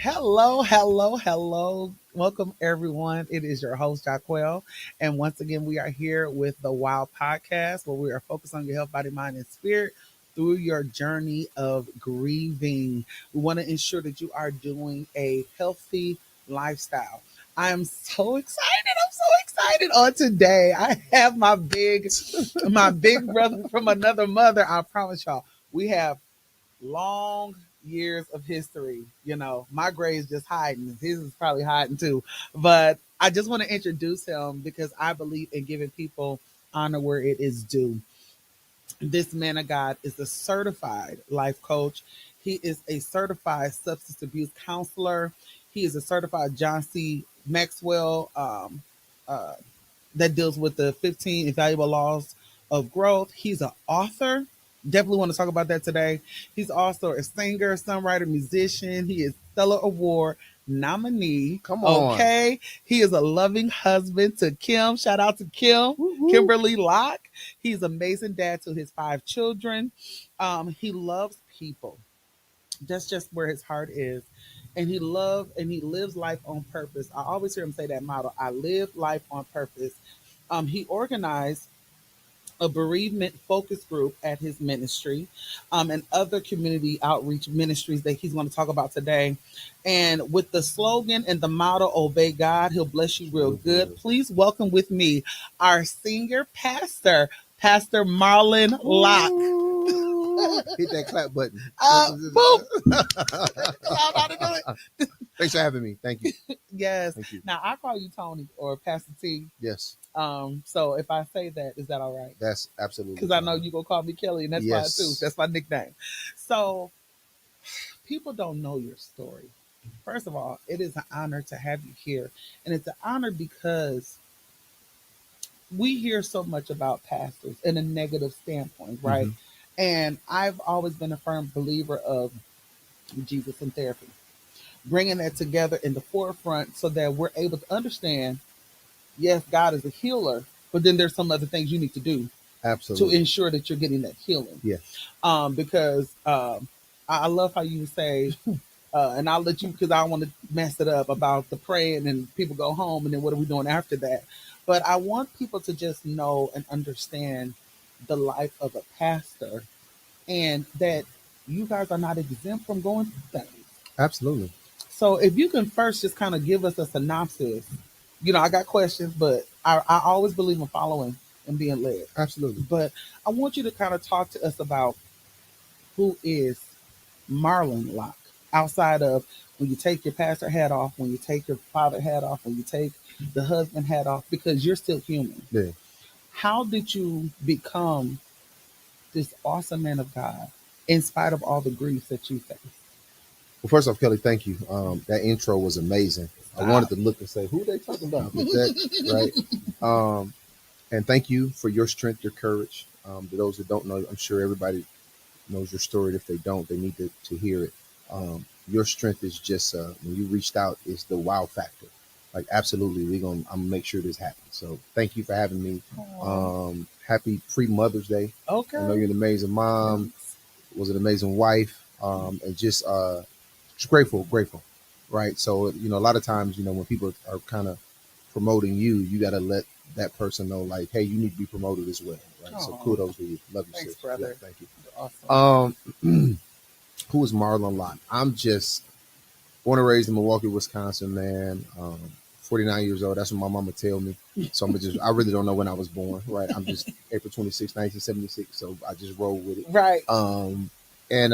Hello, hello, hello. Welcome, everyone. It is your host, Jaquell. And once again, we are here with the Woww Podcast, where we are focused on your health, body, mind, and spirit through your journey of grieving. We want to ensure that you are doing a healthy lifestyle. I am so excited. I'm so excited on today. I have my big brother from another mother. I promise y'all, we have long years of history. My grade is just hiding. His is probably hiding too. But I just want to introduce him because I believe in giving people honor where it is due. This man of God is a certified life coach. He is a certified substance abuse counselor. He is a certified John C. Maxwell uh, that deals with the 15 invaluable laws of growth. He's an author. Definitely want to talk about that today. He's also a singer, songwriter, musician. He is Stellar Award nominee. Come on. Okay. He is a loving husband to Kim. Shout out to Kim, Woo-hoo. Kimberly Locke. He's an amazing dad to his 5 children. He loves people. That's just where his heart is. And he lives life on purpose. I always hear him say that motto, I live life on purpose. He organized a bereavement focus group at his ministry, and other community outreach ministries that he's going to talk about today. And with the slogan and the motto, obey God, he'll bless you real good. Please welcome with me our senior pastor, Pastor Marlon Locke. Hit that clap button. Boom. Y'all know how to do it. Thanks for having me. Thank you. Yes. Thank you. Now I call you Tony or Pastor T. Yes. So if I say that, is that all right? That's absolutely Because I know you gonna call me Kelly, and that's Yes. fine too. That's my nickname. So people don't know your story. First of all, it is an honor to have you here, and it's an honor because we hear so much about pastors in a negative standpoint, right? And I've always been a firm believer of Jesus and therapy, bringing that together in the forefront so that we're able to understand, yes, God is a healer, but then there's some other things you need to do to Absolutely. ensure that you're getting that healing. Yeah. Because I love how you say, and I'll let you, because I don't want to mess it up, about the praying and people go home and then what are we doing after that? But I want people to just know and understand the life of a pastor, and that you guys are not exempt from going through things. Absolutely. So if you can first just kind of give us a synopsis. I got questions, but I always believe in following and being led. Absolutely. But I want you to kind of talk to us about who is Marlon Locke, outside of when you take your pastor hat off, when you take your father hat off, when you take the husband hat off, because you're still human. Yeah. How did you become this awesome man of God in spite of all the grief that you faced? Well, first off, Kelly, thank you. That intro was amazing. I wanted to look and say, who are they talking about? But that, right? And thank you for your strength, your courage. To those that don't know, I'm sure everybody knows your story. If they don't, they need to hear it. Your strength is just, when you reached out, is the wow factor. Like, absolutely, I'm gonna make sure this happens. So thank you for having me. Happy pre-Mother's Day. Okay. I know you're an amazing mom, was an amazing wife, and just grateful, right? So, a lot of times, when people are kind of promoting you, you got to let that person know, like, hey, you need to be promoted as well, right? Aww. So kudos to you. Love you, Thanks, sis. brother. Yeah, thank you. Awesome. Who is Marlon Locke? I'm just born and raised in Milwaukee, Wisconsin, man. 49 years old. That's what my mama tell me. So I really don't know when I was born, right? I'm just April 26, 1976. So I just roll with it. Right. And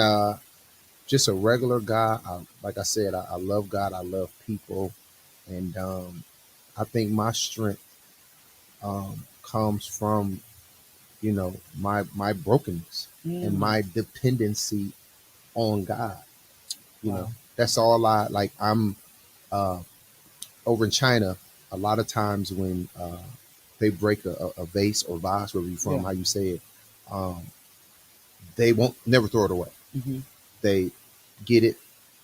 just a regular guy. Like I said, I love God. I love people. And I think my strength comes from, my brokenness and my dependency on God. Wow. That's all I'm over in China. A lot of times when they break a vase or vase, wherever you're from, how you say it, they won't never throw it away. They get it,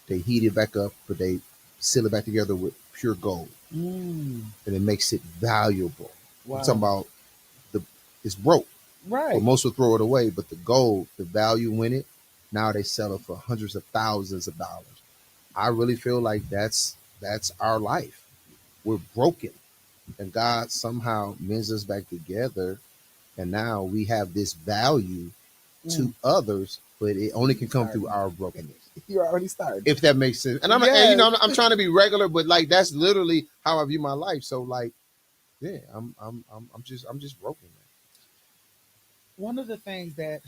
they heat it back up, but they seal it back together with pure gold, and it makes it valuable. Wow. I'm talking about it's broke. Right. But most will throw it away, but the gold, the value in it, now they sell it for hundreds of thousands of dollars. I really feel like that's our life. We're broken, and God somehow mends us back together, and now we have this value to others, but it only can come through our brokenness. You already started. If that makes sense. And I'm trying to be regular, but like that's literally how I view my life. So like, yeah, I'm just broken, man. One of the things that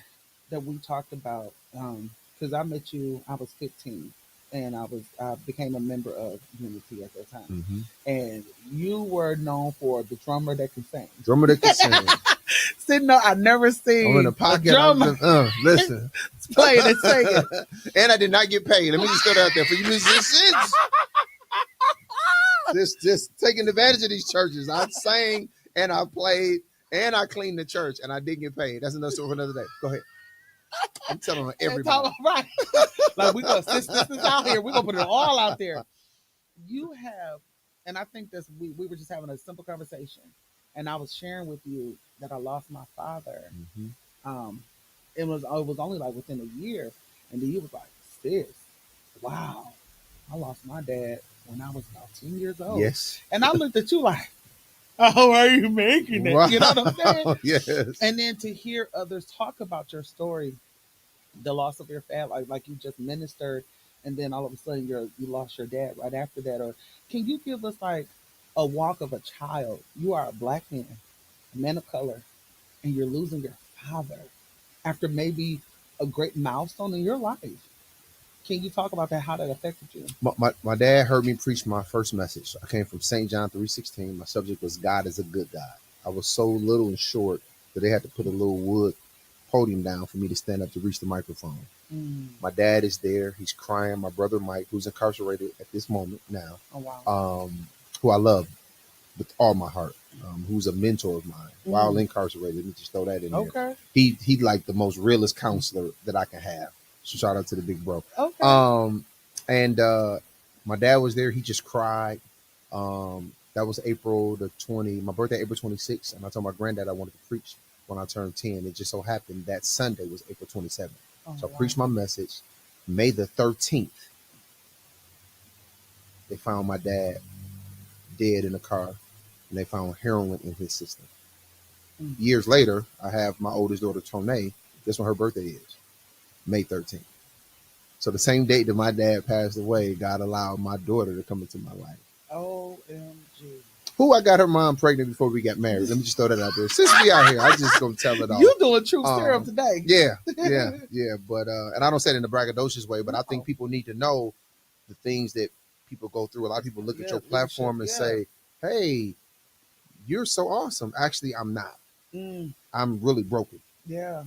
we talked about, because I met you, I was 15, and I became a member of Unity at that time, and you were known for the drummer that can sing. Drummer that can sing. Sitting there, I never seen I'm in the pocket. Drummer. Listen, playing and singing, and I did not get paid. Let me just throw that out there for you musicians. just taking advantage of these churches. I sang and I played and I cleaned the church and I didn't get paid. That's another story for another day. Go ahead. I'm telling everybody. Right. Like we're gonna this out here. We're gonna put it all out there. You have, and I think that's we were just having a simple conversation, and I was sharing with you that I lost my father. It was only like within a year, and then you was like, sis, wow, I lost my dad when I was about 10 years old. Yes. And I looked at you like, how are you making it? Wow. You know what I'm saying? Yes. And then to hear others talk about your story, the loss of your family, like you just ministered, and then all of a sudden you lost your dad right after that. Or can you give us like a walk of a child? You are a Black man, a man of color, and you're losing your father after maybe a great milestone in your life. Can you talk about that, how that affected you? My dad heard me preach my first message. I came from St. John 3:16. My subject was God is a good God. I was so little and short that they had to put a little wood podium down for me to stand up to reach the microphone. My dad is there. He's crying. My brother Mike, who's incarcerated at this moment now, who I love with all my heart, who's a mentor of mine while incarcerated. Let me just throw that in there. He like the most realest counselor that I can have. So shout out to the big bro. And my dad was there. He just cried. That was April the 20th. My birthday, April 26th. And I told my granddad I wanted to preach when I turned 10. It just so happened that Sunday was April 27th. So I preached my message. May the 13th, they found my dad dead in a car, and they found heroin in his system. Years later, I have my oldest daughter, Tonay. Guess when her birthday is? May 13th. So the same date that my dad passed away, God allowed my daughter to come into my life. OMG. Who I got her mom pregnant before we got married. Let me just throw that out there. Since we out here, I just gonna tell it all. You doing true serum today. Yeah. But and I don't say it in a braggadocious way, but I think people need to know the things that people go through. A lot of people look at your platform and say, hey, you're so awesome. Actually, I'm not. I'm really broken. Yeah.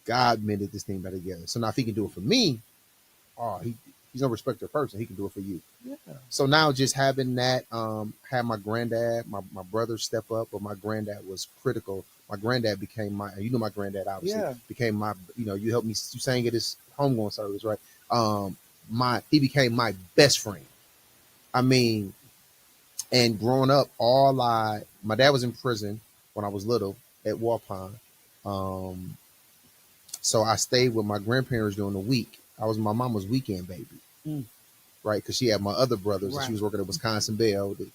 God mended this thing back together. So now if he can do it for me, he's no respecter of person. He can do it for you. Yeah. So now just having that, had my granddad, my brother step up, but my granddad was critical. My granddad became my granddad obviously became my, you helped me, you sang at his homegoing service, right? He became my best friend. I mean, and growing up, my dad was in prison when I was little at Warpine. So I stayed with my grandparents during the week. I was my mama's weekend baby, right? Because she had my other brothers. And she was working at Wisconsin Bell. That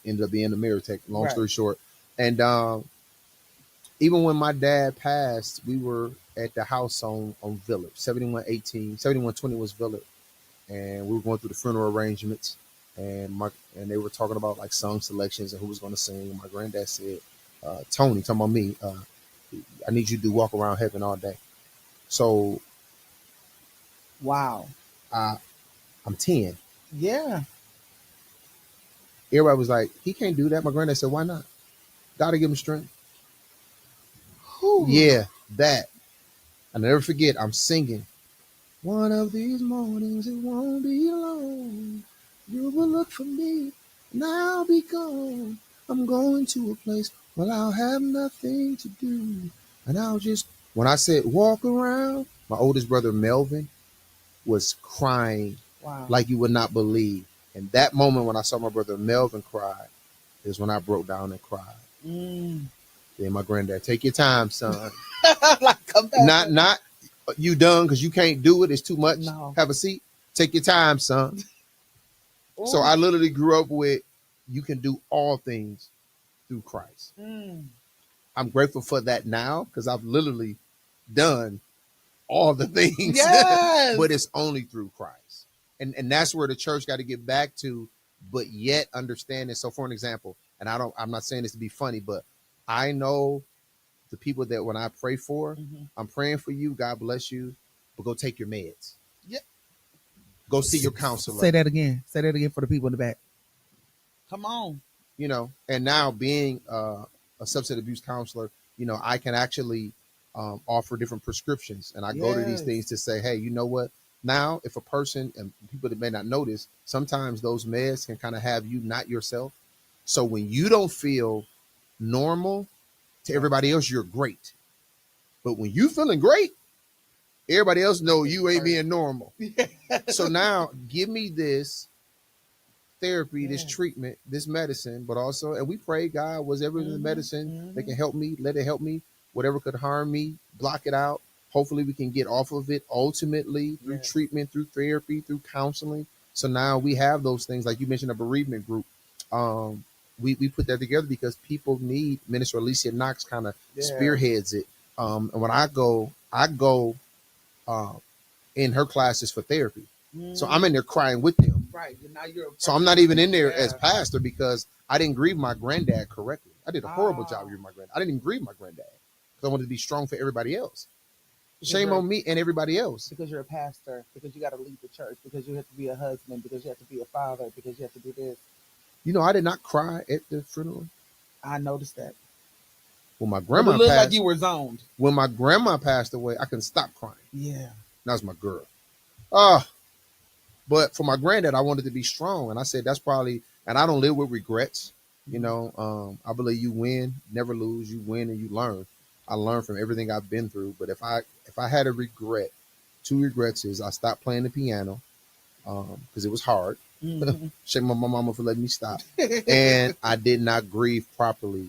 ended up being the mirror tech. Long story short, and even when my dad passed, we were at the house on Village, 7120 was Village, and we were going through the funeral arrangements, and they were talking about like song selections and who was going to sing. And my granddad said, Tony, talking about me, I need you to do Walk Around Heaven all day. So, wow, I'm 10. Yeah. Everybody was like, he can't do that. My granddad said, why not? Gotta give him strength. Whew. Yeah, that. I'll never forget, I'm singing. One of these mornings, it won't be long. You will look for me, and I'll be gone. I'm going to a place where I'll have nothing to do. And I'll just, when I said walk around, my oldest brother, Melvin, was crying like you would not believe. And that moment when I saw my brother Melvin cry is when I broke down and cried. Then my granddad, take your time, son. Like, come back. Not you done because you can't do it. It's too much. No. Have a seat. Take your time, son. So I literally grew up with, you can do all things through Christ. I'm grateful for that now because I've literally done all the things, Yes. but it's only through Christ. And that's where the church got to get back to, but yet understanding. So for an example, and I'm not saying this to be funny, but I know the people that when I pray for, I'm praying for you, God bless you, but go take your meds. Yep. Go see your counselor. Say that again. Say that again for the people in the back. Come on. You know, and now being a substance abuse counselor, you know, I can actually offer different prescriptions. And I go to these things to say, hey, you know what? Now, if a person, and people that may not notice, sometimes those meds can kind of have you not yourself. So when you don't feel normal, to everybody else, you're great. But when you feeling great, everybody else know you ain't being normal. So now give me this therapy, this treatment, this medicine, but also, and we pray, God, whatever the medicine that can help me, let it help me. Whatever could harm me, block it out. Hopefully we can get off of it ultimately through treatment, through therapy, through counseling. So now we have those things, like you mentioned, a bereavement group. We put that together because people need. Minister Alicia Knox kind of spearheads it. And when I go in her classes for therapy. So I'm in there crying with them. Right. Now so I'm not even in there as pastor because I didn't grieve my granddad correctly. I did a horrible job grieving my granddad. I didn't even grieve my granddad because I wanted to be strong for everybody else. Shame on me and everybody else. Because you're a pastor, because you got to lead the church, because you have to be a husband, because you have to be a father, because you have to do this. You know, I did not cry at the funeral. I noticed that. When my grandma passed, like you were zoned. When my grandma passed away, I couldn't stop crying. Yeah. That was my girl. But for my granddad, I wanted to be strong. And I said, that's probably, and I don't live with regrets. You know, I believe you win, never lose. You win and you learn. I learned from everything I've been through. But if I had a regret, 2 regrets is I stopped playing the piano because it was hard. Shame on my mama for letting me stop. And I did not grieve properly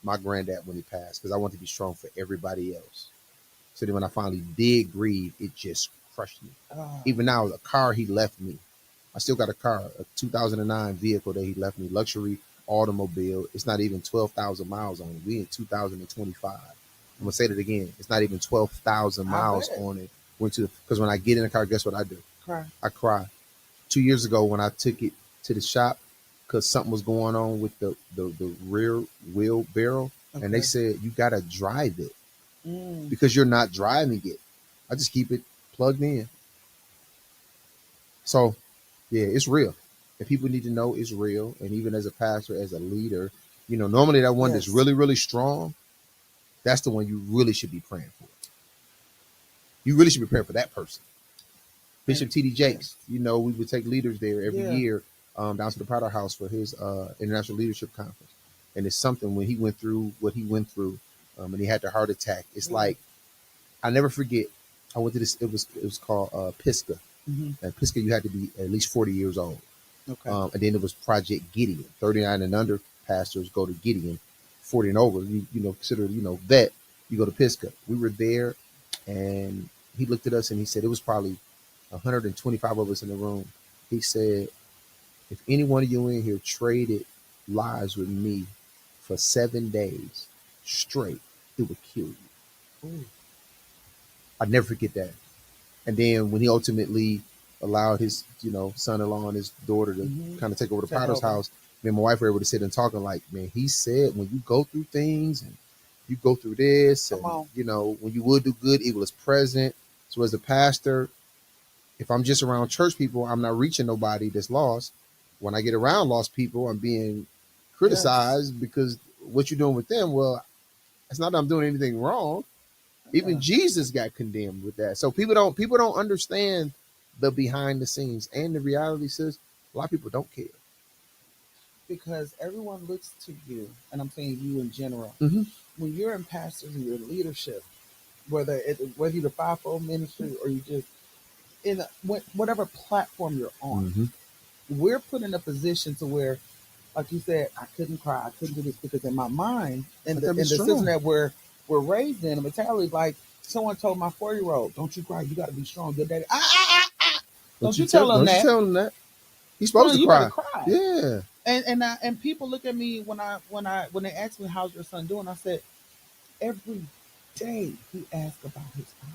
my granddad when he passed because I wanted to be strong for everybody else. So then when I finally did grieve, it just crushed me. Even now, the car he left me, I still got a car, a 2009 vehicle that he left me, luxury automobile. It's not even 12,000 miles on it. We in 2025. I'm gonna say that again. It's not even 12,000 miles on it. Because when I get in the car, guess what I do? Cry. I cry. 2 years ago when I took it to the shop because something was going on with the rear wheel barrel, and they said you gotta drive it because you're not driving it. I just keep it plugged in. So, yeah, it's real. And people need to know it's real. And even as a pastor, as a leader, you know, normally that one that's really, really strong, that's the one you really should be praying for. You really should be praying for that person. Bishop T.D. Jakes, you know, we would take leaders there every year down to the Powder House for his International Leadership Conference. And it's something when he went through what he went through and he had the heart attack. It's like, I never forget. I went to this, it was called Pisgah. And Pisgah, you had to be at least 40 years old. And then it was Project Gideon. 39 and under pastors go to Gideon. 40 and over, you know, consider, you know, vet, you go to Pisgah. We were there and he looked at us and he said, it was probably 125 of us in the room. He said, if any one of you in here traded lives with me for 7 days straight, it would kill you. I'd never forget that. And then when he ultimately allowed his, you know, son-in-law and his daughter to kind of take over the Potter's house, me and my wife were able to sit and talk and like, man, he said when you go through things and you go through this and, you know, when you would do good, evil is present. So as a pastor, if I'm just around church people, I'm not reaching nobody that's lost. When I get around lost people, I'm being criticized because what you're doing with them, well, it's not that I'm doing anything wrong. Even Jesus got condemned with that. So people don't understand the behind the scenes. And the reality says a lot of people don't care. Because everyone looks to you, and I'm saying you in general. When you're in pastors and your leadership, whether you're the fivefold ministry or you just in whatever platform you're on, we're put in a position to where, like you said, I couldn't cry, I couldn't do this because in my mind and the system that we're raised in, the mentality is like someone told my 4-year-old, "Don't you cry, you got to be strong." Good daddy, don't you tell him that. Don't you tell him that. He's supposed son, to you better cry. cry. Yeah. And people look at me when they ask me how's your son doing, I said every day he asks about his father.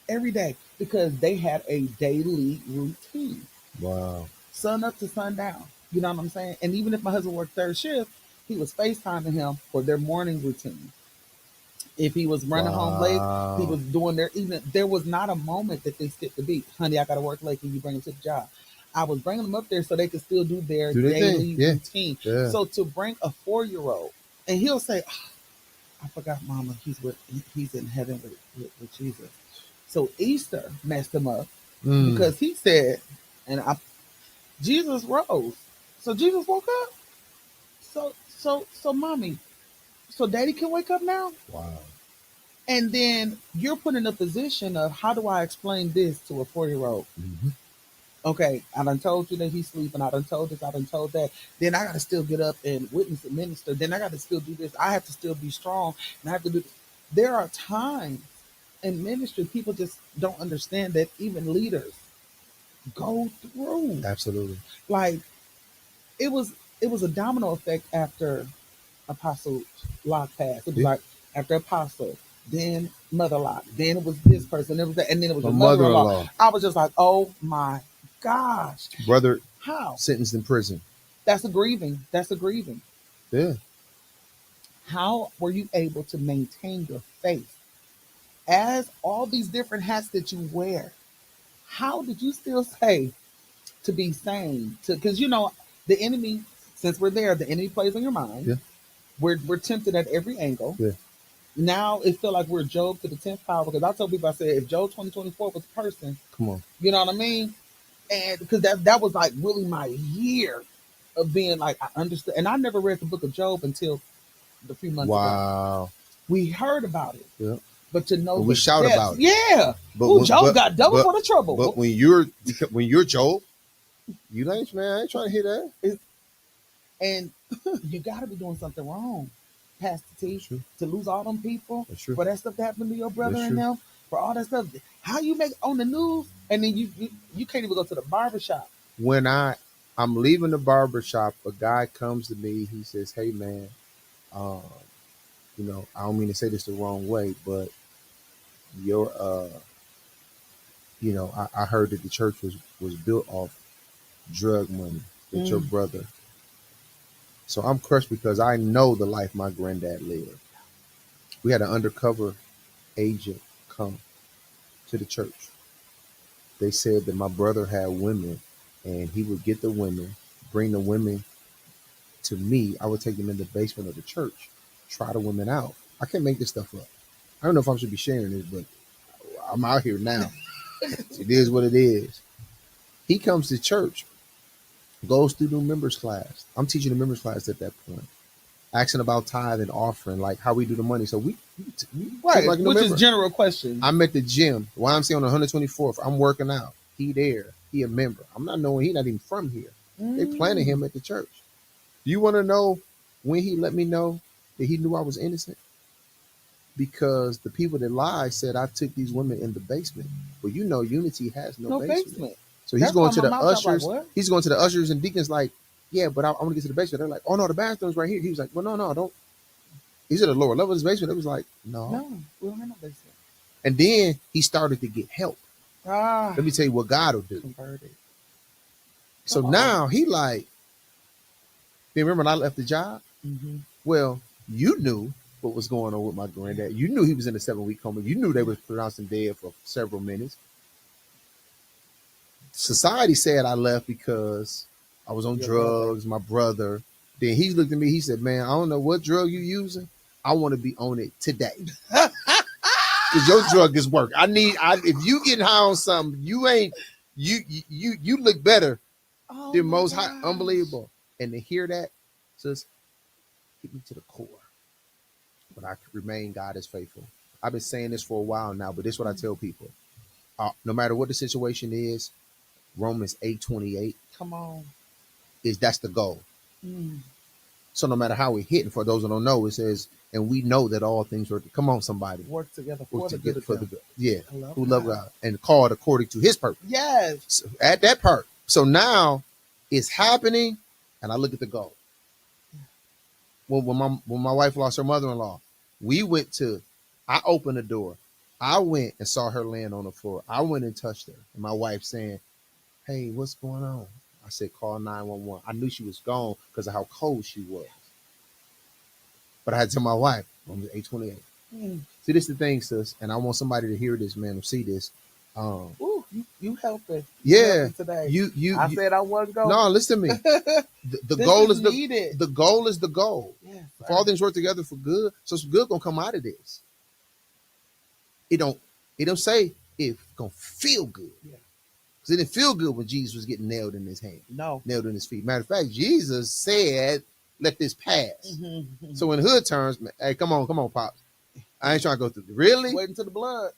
Every day because they had a daily routine, Wow. sun up to sundown. You know what I'm saying? And even if my husband worked third shift, he was FaceTiming him for their morning routine. If he was running home late, he Wow. was doing their evening. There was not a moment that they skipped the beat. Honey, I got to work late. Can you bring him to the job? I was bringing them up there so they could still do their Do their thing. daily Yeah. routine. Yeah. So to bring a 4-year-old, and he'll say, "Oh, I forgot, Mama. He's in heaven with Jesus." So Easter messed him up Mm. because he said, and Jesus rose. So Jesus woke up. So mommy, so daddy can wake up now? Wow. And then you're put in a position of how do I explain this to a 4-year-old? Mm-hmm. Okay, I done told you that he's sleeping. I done told this. I done told that. Then I got to still get up and witness and minister. Then I got to still do this. I have to still be strong. And I have to do this. There are times in ministry people just don't understand that even leaders go through. Absolutely. Like it was it was a domino effect after Apostle Locke passed. It was Yeah. like after Apostle, then Mother Locke, then it was this person, it was that, and then it was My your mother-in-law. mother-in-law, I was just like, oh my gosh, brother how? sentenced in prison. That's a grieving. That's a grieving. Yeah. How were you able to maintain your faith as all these different hats that you wear? How did you still say to be sane? Because the enemy, since we're there, the enemy plays on your mind. Yeah. We're tempted at every angle. Yeah. Now it feel like we're Job to the 10th power because I told people, I said, if Job 2024 was a person, Come on. you know what I mean? And because that was like really my year of being like, I understood. And I never read the book of Job until a few months ago. Wow. We heard about it. Yeah. But to know But we the shout depths, about it. yeah. But Job got double for the trouble. But when you're Job, you like, man, I ain't trying to hear that. And you got to be doing something wrong, Pastor T, True. to lose all them people That's true. for that stuff that happened to your brother That's and true. them, for all that stuff. How you make on the news and then you can't even go to the barbershop. When I'm leaving the barber shop, a guy comes to me. He says, "Hey, man, I don't mean to say this the wrong way, but your I heard that the church was built off drug money that your brother." So I'm crushed because I know the life my granddad lived. We had an undercover agent come to the church. They said that my brother had women and he would get the women, bring the women to me. I would take them in the basement of the church, try the women out. I can't make this stuff up. I don't know if I should be sharing this, but I'm out here now. It is what it is. He comes to church, goes through the members class. I'm teaching the members class at that point, asking about tithe and offering, like how we do the money. So we Right, like which is general questions. I'm at the gym. YMCA on 124th. I'm working out. He there. He a member. I'm not knowing he not even from here. They planted him at the church. Do you want to know when he let me know that he knew I was innocent? Because the people that lied said I took these women in the basement. Well, Unity has no basement. So he's going to the ushers. Like, he's going to the ushers and deacons like, yeah, but I want to get to the basement. They're like, oh no, the bathroom's right here. He was like, well, no, don't. He's at the lower level of his basement. It was like, no, we don't have no basement. And then he started to get help. Let me tell you what God will do. Converted. So now he like, you remember when I left the job? Mm-hmm. Well, you knew what was going on with my granddad. You knew he was in a 7-week coma. You knew they was pronouncing dead for several minutes. Society said I left because I was on drugs, my brother. Then he looked at me, he said, man, I don't know what drug you using. I want to be on it today. Because your drug is work. If you get high on something, you look better than most high. Unbelievable. And to hear that just hit me to the core. But I remain God is faithful. I've been saying this for a while now, but this is what I tell people. No matter what the situation is, Romans 8:28. Come on. That's the goal. So no matter how we're hitting, for those who don't know, it says, and we know that all things work. Come on, somebody. Work together for the good. Yeah. Who love God and called according to his purpose. Yes. So at that part. So now It's happening, and I look at the goal. When my wife lost her mother-in-law, I opened the door. I went and saw her laying on the floor. I went and touched her. And my wife saying, "Hey, what's going on?" I said, "Call 911." I knew she was gone because of how cold she was. But I had to tell my wife, I'm 828. See, this is the thing, sis, and I want somebody to hear this, man, or see this. Ooh, you helping. Yeah. Today. I said I wasn't going. No, listen to me. The goal is needed. The goal is the goal. Yes, if all things work together for good, so some good gonna come out of this. It don't say it's gonna feel good. Yeah. Because it didn't feel good when Jesus was getting nailed in his hand. No. Nailed in his feet. Matter of fact, Jesus said, "Let this pass." So in hood terms, hey, come on, Pops. I ain't trying to go through. Really? Waiting to the blood.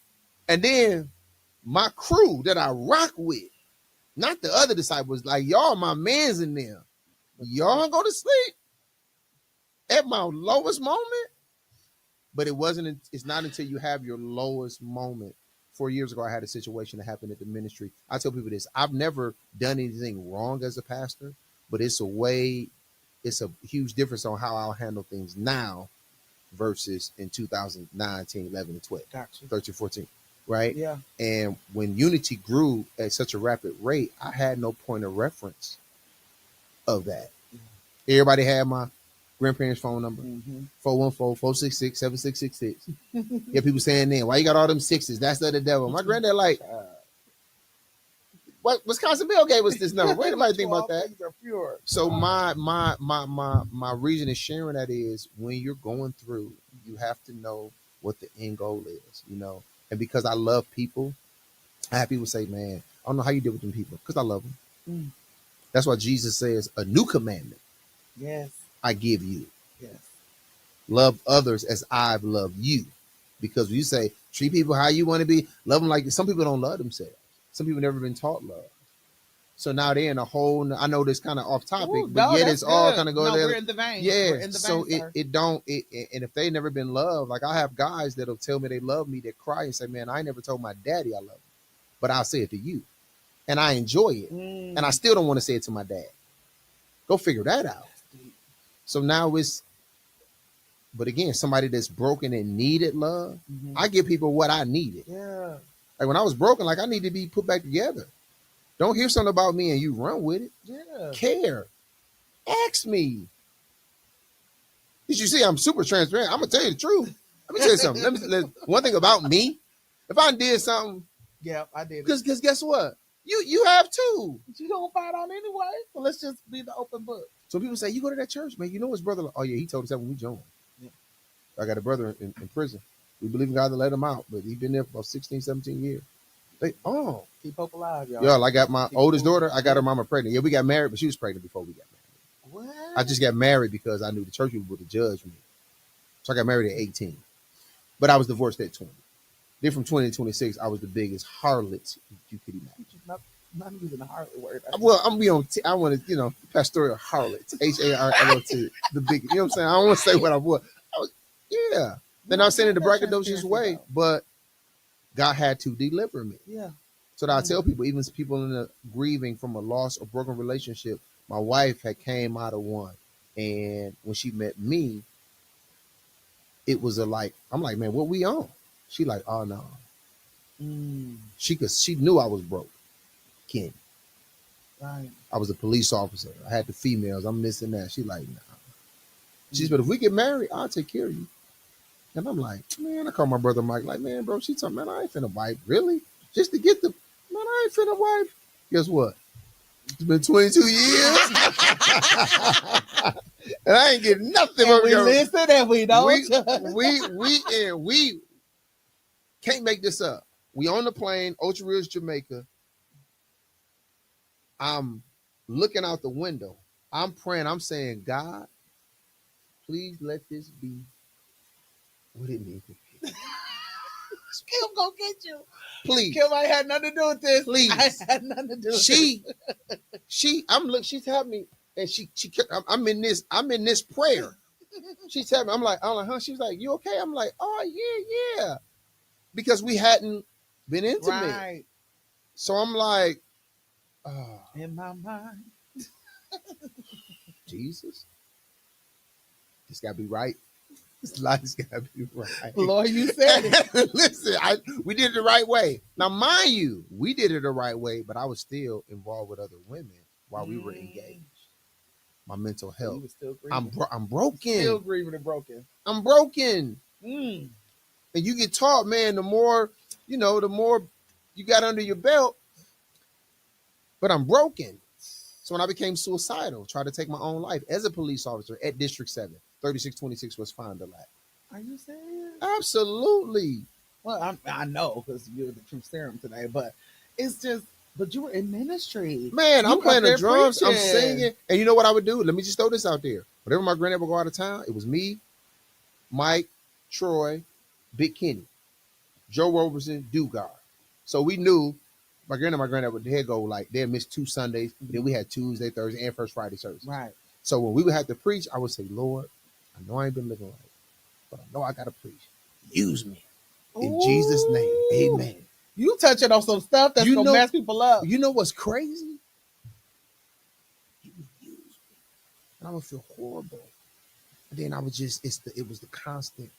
And then my crew that I rock with, not the other disciples, like y'all, my mans in there. Y'all go to sleep at my lowest moment. But it's not until you have your lowest moment. 4 years ago, I had a situation that happened at the ministry. I tell people this: I've never done anything wrong as a pastor, but it's a huge difference on how I'll handle things now versus in 2009, 10, 11, and 12, gotcha. 13, 14, right? Yeah. And when unity grew at such a rapid rate, I had no point of reference of that. Yeah. Everybody had my grandparents' phone number, 414-466-7666. Yeah, people saying then, why you got all them sixes? That's the devil. My granddad like, what Wisconsin Bill gave us this number. Wait, nobody think about that. So my reason is sharing that is when you're going through, you have to know what the end goal is, you know. And because I love people, I have people say, man, I don't know how you deal with them people, because I love them. That's why Jesus says a new commandment. Yes. I give you. Yes. Love others as I've loved you. Because when you say treat people how you want to be, love them like some people don't love themselves. Some people never been taught love. So now they're in a whole, I know this kind of off topic, but yet it's good. All kind of go there. We're in the vein. Yeah. In the so vein, and if they never been loved, like I have guys that'll tell me they love me, that cry and say, man, I never told my daddy I love him, but I'll say it to you. And I enjoy it. And I still don't want to say it to my dad. Go figure that out. So now but again, somebody that's broken and needed love, I give people what I needed. Yeah. Like when I was broken, like I need to be put back together. Don't hear something about me and you run with it. Yeah. Care. Ask me. Did you see I'm super transparent? I'm going to tell you the truth. Let me tell you something. One thing about me, if I did something. Yeah, I did. Because guess what? You have too. But you don't fight on anyway. Well, let's just be the open book. So people say, you go to that church, man. You know his brother. Oh, yeah, he told us that when we joined. Yeah. I got a brother in prison. We believe in God to let him out, but he's been there for about 16, 17 years. Keep hope alive, y'all. Y'all, I got my oldest daughter. I got her mama pregnant. Yeah, we got married, but she was pregnant before we got married. What? I just got married because I knew the church people would judge me. So I got married at 18. But I was divorced at 20. Then from 20 to 26, I was the biggest harlot you could imagine. Not using the harlot word. Well, I'm be on. I want to, pastoral harlot, HARLOT, the big. You know what I'm saying? I don't want to say what I was. Yeah. Then I was saying in the braggadocious way, but God had to deliver me. Yeah. So that I tell people, even people in the grieving from a loss or broken relationship, my wife had came out of one, and when she met me, it was I'm like, man, what we on? She like, oh no. She knew I was broke. Ken. Right. I was a police officer. I had the females. I'm missing that. She like, nah. She said, but if we get married, I'll take care of you. And I'm like, man, I call my brother Mike, like, man, bro, she told me, man, I ain't finna wife. Really? Just to get man, I ain't finna wife. Guess what? It's been 22 years. And I ain't getting nothing. And we listen and we don't. We can't make this up. We on the plane, Ocho Rios, Jamaica. I'm looking out the window. I'm praying. I'm saying, God, please let this be what it needs to be. Kim gonna get you. Please. Kim ain't had nothing to do with this. Please. I had nothing to do with this. She's telling me, and I'm in this prayer. She's telling me, I'm like, huh? She's like, you okay? I'm like, oh yeah. Because we hadn't been intimate. Right. So I'm like, in my mind. Jesus, this got to be right. This life's got to be right. Lord, you said it. Listen, we did it the right way. Now, mind you, we did it the right way, but I was still involved with other women while we were engaged. My mental So health. you were still grieving. I'm broken. Still grieving and broken. I'm broken. Mm. And you get taught, man, the more you got under your belt, but I'm broken. So when I became suicidal, tried to take my own life as a police officer at District 7, 3626 West Fond du Lac. Are you serious? Absolutely. Well, I know because you're the truth serum today, but it's just, but you were in ministry. Man, You I'm playing the drums, preaching. I'm singing. And you know what I would do? Let me just throw this out there. Whenever my granddad would go out of town, it was me, Mike, Troy, Big Kenny, Joe Roberson, Dugard. So we knew my granddad would go like they'd miss 2 Sundays. Then we had Tuesday, Thursday, and First Friday service. Right. So when we would have to preach, I would say, Lord, I know I ain't been living right, but I know I gotta preach. Use me. In Jesus' name. Amen. You touching on some stuff that's gonna mess people up. You know what's crazy? He would use me. And I would feel horrible. And then I would just, it was the constant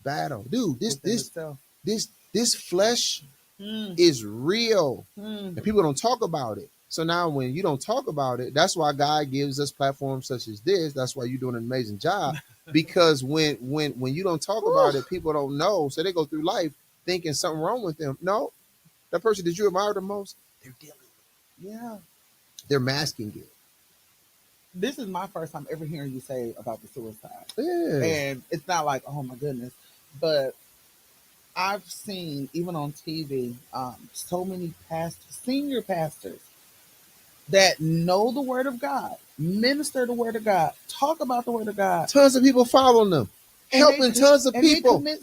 battle. Dude, this flesh is real. And people don't talk about it. So now when you don't talk about it, that's why God gives us platforms such as this. That's why you're doing an amazing job. Because when you don't talk about it, people don't know. So they go through life thinking something wrong with them. No, that person that you admire the most, they're dealing with it. Yeah. They're masking it. This is my first time ever hearing you say about the suicide. Yeah. And it's not like, oh my goodness, but I've seen, even on TV, so many senior pastors that know the word of God, minister the word of God, talk about the word of God. Tons of people following them, helping tons of people. They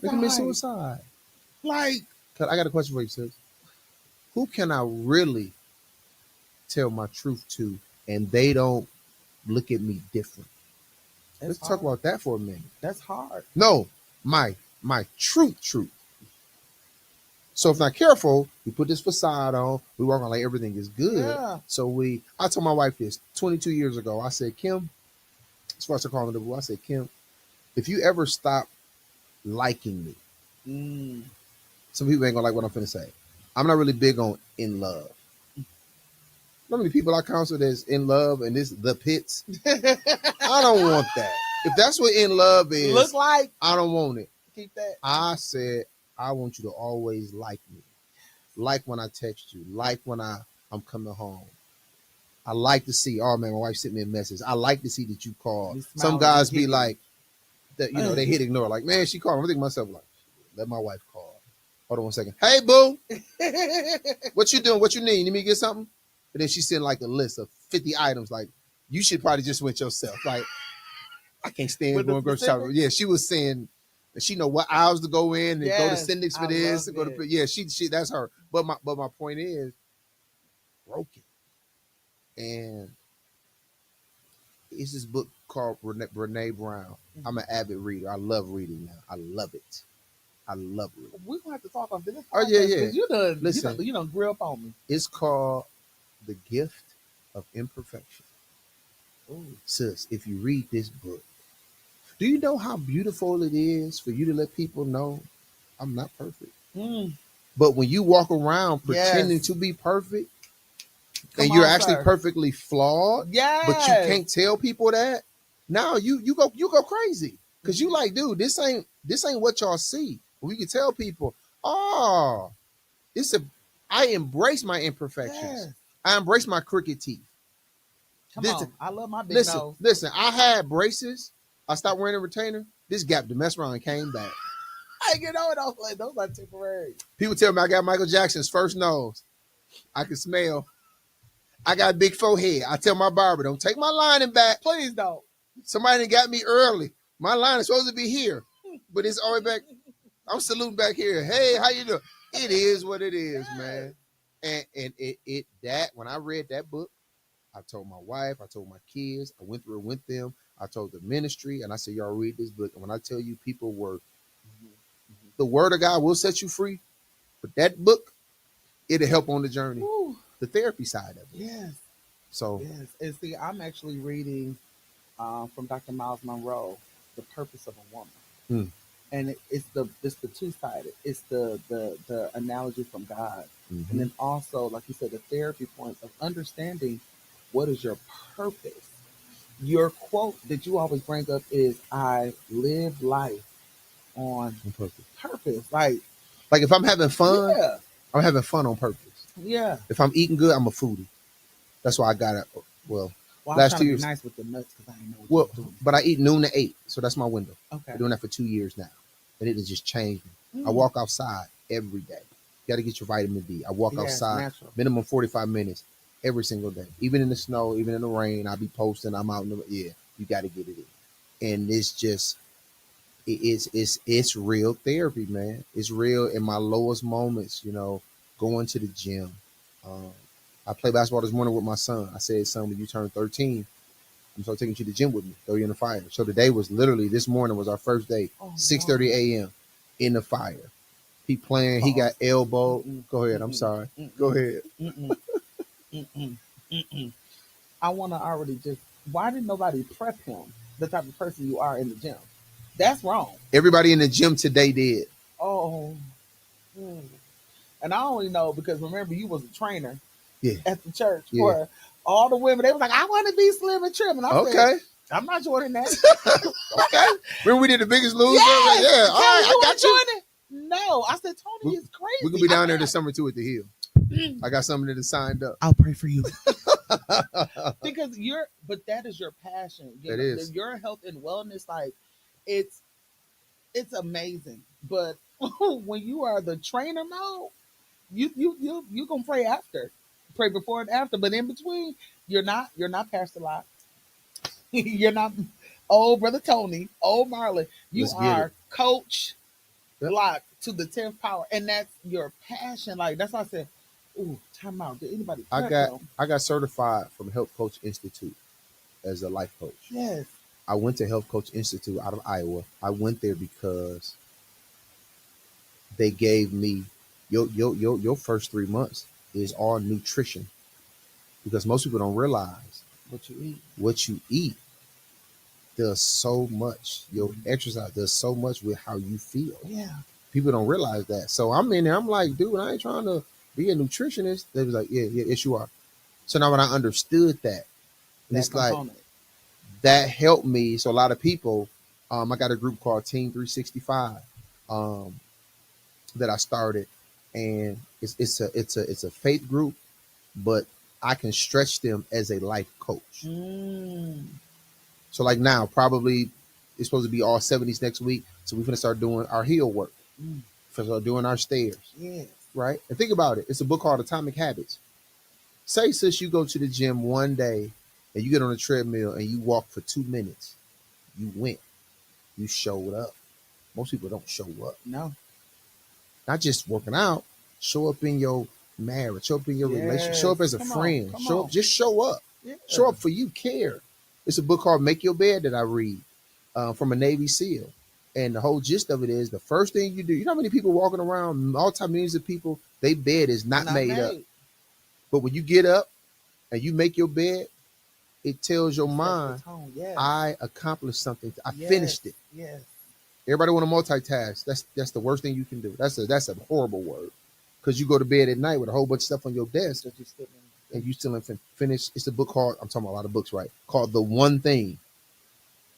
commit suicide. Like, I got a question for you, sis. Who can I really tell my truth to and they don't look at me different? Let's talk about that for a minute. That's hard. No, my truth. So if not careful, we put this facade on, we walk on like everything is good. Yeah. So I told my wife this 22 years ago. I said, Kim, as far as I call her, I said, Kim, if you ever stop liking me, some people ain't gonna like what I'm finna say. I'm not really big on in love. How many people I counsel that's in love and this the pits? I don't want that. If that's what in love is, look like, I don't want it. Keep that. I said, I want you to always like me. Like when I text you. Like when I'm coming home. I like to see, oh man, my wife sent me a message. I like to see that you called. Some guys be like, that, they hit ignore. Like, man, she called. I'm thinking to myself, like, let my wife call. Hold on 1 second. Hey, boo. What you doing? What you need? You need me to get something? And then she sent like a list of 50 items. Like, you should probably just went yourself. Like, I can't stand going grocery shopping. Yeah, she was saying, she know what aisles to go in and go to Syndics for this. And go to, yeah, she that's her. But my point is, broken. And it's this book called Brene Brown. I'm an avid reader. I love reading now. I love it. I love reading. We're gonna have to talk about this. Oh yeah. You done grew up on me. It's called The Gift of Imperfection. Ooh. Sis, if you read this book, do you know how beautiful it is for you to let people know I'm not perfect? But when you walk around pretending to be perfect, and you're actually perfectly flawed, but you can't tell people that, now you go crazy. Because you like, dude, this ain't what y'all see. We can tell people, I embrace my imperfections. Yes. I embrace my crooked teeth. Come on, I love my big nose. Listen, I had braces. I stopped wearing a retainer. This gap to mess around and came back. I get over those are temporary. People tell me I got Michael Jackson's first nose. I can smell. I got a big forehead. I tell my barber, don't take my lining back. Please don't. Somebody done got me early. My line is supposed to be here, but it's always back. I'm saluting back here. Hey, how you doing? It is what it is, man. And it that when I read that book, I told my wife, I told my kids, I went through it with them. I told the ministry, and I said, y'all read this book. And when I tell you people were, the word of God will set you free, but that book, it'll help on the journey. Ooh. The therapy side of it. Yes. So, Yes. And see, I'm actually reading from Dr. Miles Monroe, The Purpose of a Woman. mm, And it's the two sided. It's the analogy from God, and hmm then also, like you said, the therapy points of understanding what is your purpose. Your quote that you always bring up is, "I live life on on purpose. purpose." Like, Like if I'm having fun, yeah, I'm having fun on purpose. yeah. If I'm eating good, I'm a foodie. That's why I got it. Well, Well, I was last trying to be 2 years. nice with the nuts because I didn't know what you Well, was doing. but I eat noon to 8, so that's my window. Okay. Been doing that for 2 years now, and it has just changed me. I Mm. walk outside every day. You got to get your vitamin D. I walk Yeah, it's outside natural. minimum 45 minutes every single day, even in the snow, even in the rain. I be posting. I'm out in the yeah. You got to get it in, and it's just it's real therapy, man. It's real in my lowest moments. Going to the gym. Um, I played basketball this morning with my son. I said, son, when you turn 13, I'm so taking you to the gym with me, throw you in the fire. So today was literally this morning was our first day, Oh, 6:30 wow. a.m. in the fire. He playing, he Pause. got elbowed. Mm-mm, Go ahead. I'm mm-mm, sorry. Go mm-mm, ahead. mm-mm, mm-mm, mm-mm. I want to already just, why did nobody prep him the type of person you are in the gym? That's wrong. Everybody in the gym today did. Oh, mm. And I only know because remember you was a trainer Yeah. at the church Yeah. for all the women. They was like, I want to be slim and trim. And I said, Okay. I'm not joining that. Okay. Remember we did the biggest loser? Like, Yes, yeah. All Kelly, right. I you want got to you. join it? No, I said Tony is We're going to crazy. be down I'm there not. this summer too at the Hill. I got something that is signed up. I'll pray for you. Because but that is your passion. It is. Your health and wellness, like it's it's amazing. But when you are the trainer mode, you gonna pray after, pray before and after. But in between, you're not Pastor Locke. You're not old brother Tony, old Marlon. You Let's get it. are Coach Yep. Locke to the 10th power, and that's your passion. Like that's why I said, "Ooh, time out." Did anybody I prep got him? I got certified from Health Coach Institute as a life coach. Yes. I went to Health Coach Institute out of Iowa. I went there because they gave me your first 3 months is all nutrition because most people don't realize What you eat? what you eat does so much. Your Mhm. exercise does so much with how you feel. Yeah. People don't realize that. So I'm in there. I'm like, dude, I ain't trying to be a nutritionist. They was like, yeah, yes, you are. So now when I understood that, and That it's like component. that helped me. So a lot of people, I got a group called Team 365 um, that I started, and it's a faith group, but I can stretch them as a life coach. Mm. So like now, probably it's supposed to be all 70s next week. So we're gonna start doing our heel work. Mm. Start doing our stairs, Yes. right? And think about it. It's a book called Atomic Habits. Say, since you go to the gym one day and you get on a treadmill and you walk for 2 minutes, you went, you showed up. Most people don't show up. No. Not just working out, show up in your marriage, show up in your relationship, show Yes. up as a Come on. friend, Come show up, on. just show up. Yeah. Show up for you, care. It's a book called Make Your Bed that I read from a Navy SEAL. And the whole gist of it is the first thing you do, you know how many people walking around, all time millions of people, their bed is not made up. But when you get up and you make your bed, it tells your It sets the mind, tone. Yes. I accomplished something. I Yes. finished it. Yes. Everybody want to multitask. That's the worst thing you can do. That's a horrible word. Because you go to bed at night with a whole bunch of stuff on your desk That you still and you still haven't finished. It's a book called, I'm talking about a lot of books, right? Called The One Thing.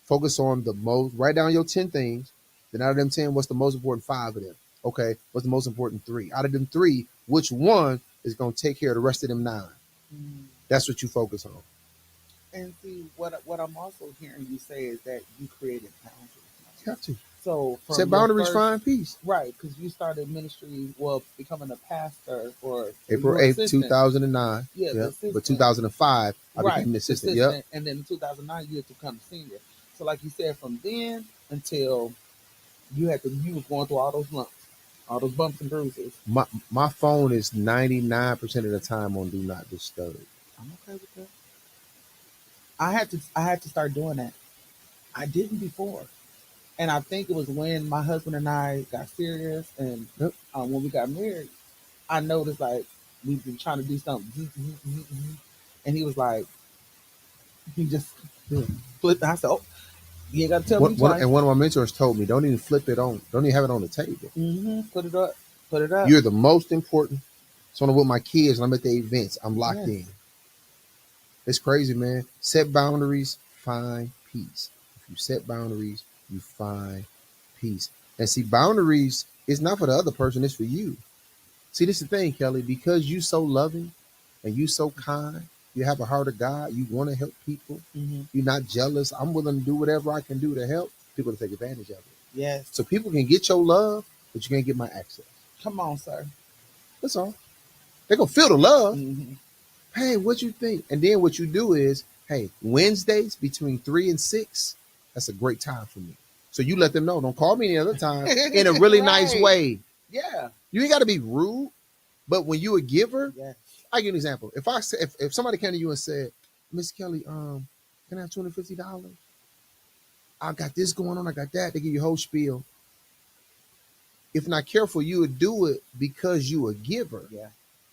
Focus on the most, write down your 10 things. Then out of them 10, what's the most important 5 of them? Okay, what's the most important 3? Out of them 3, which one is going to take care of the rest of them 9? Mm. That's what you focus on. And see what I'm also hearing you say is that you created boundaries. You have to. So from Set your boundaries, first, find peace. right? Because you started ministry, well, becoming a pastor for April you were 8th, assistant. 2009. Yeah, the Yeah. But assistant. 2005, I Right, became an the assistant. Yep. assistant, and then in 2009 you had to become senior. So like you said, from then until you was going through all those lumps, all those bumps and bruises. My phone is 99% of the time on Do Not Disturb. I'm okay with that. I had to start doing that. I didn't before, and I think it was when my husband and I got serious, and Yep. when we got married, I noticed like we've been trying to do something, And he was like, he just flipped. I said, oh, you ain't got to tell me twice. And one of my mentors told me, don't even flip it on. Don't even have it on the table. Put it up. Put it up. You're the most important. So I'm with my kids, and I'm at the events. I'm locked in. It's crazy, man. Set boundaries, find peace. If you set boundaries, you find peace. And see, boundaries is not for the other person, it's for you. See, this is the thing, Kelly, because you so loving and you so kind, you have a heart of God, you want to help people, you're not jealous. I'm willing to do whatever I can do to help people to take advantage of it. Yes. So people can get your love, but you can't get my access. Come on, sir. That's all. They're going to feel the love. Hey, what you think? And then what you do is, hey, Wednesdays between 3 and 6, that's a great time for me. So you let them know. Don't call me any other time in a really nice way. Yeah. You ain't got to be rude, but when you a giver, yes. I give you an example. If somebody came to you and said, Miss Kelly, can I have $250? I got this going on, I got that. They give you a whole spiel. If not careful, you would do it because you a giver. Yeah.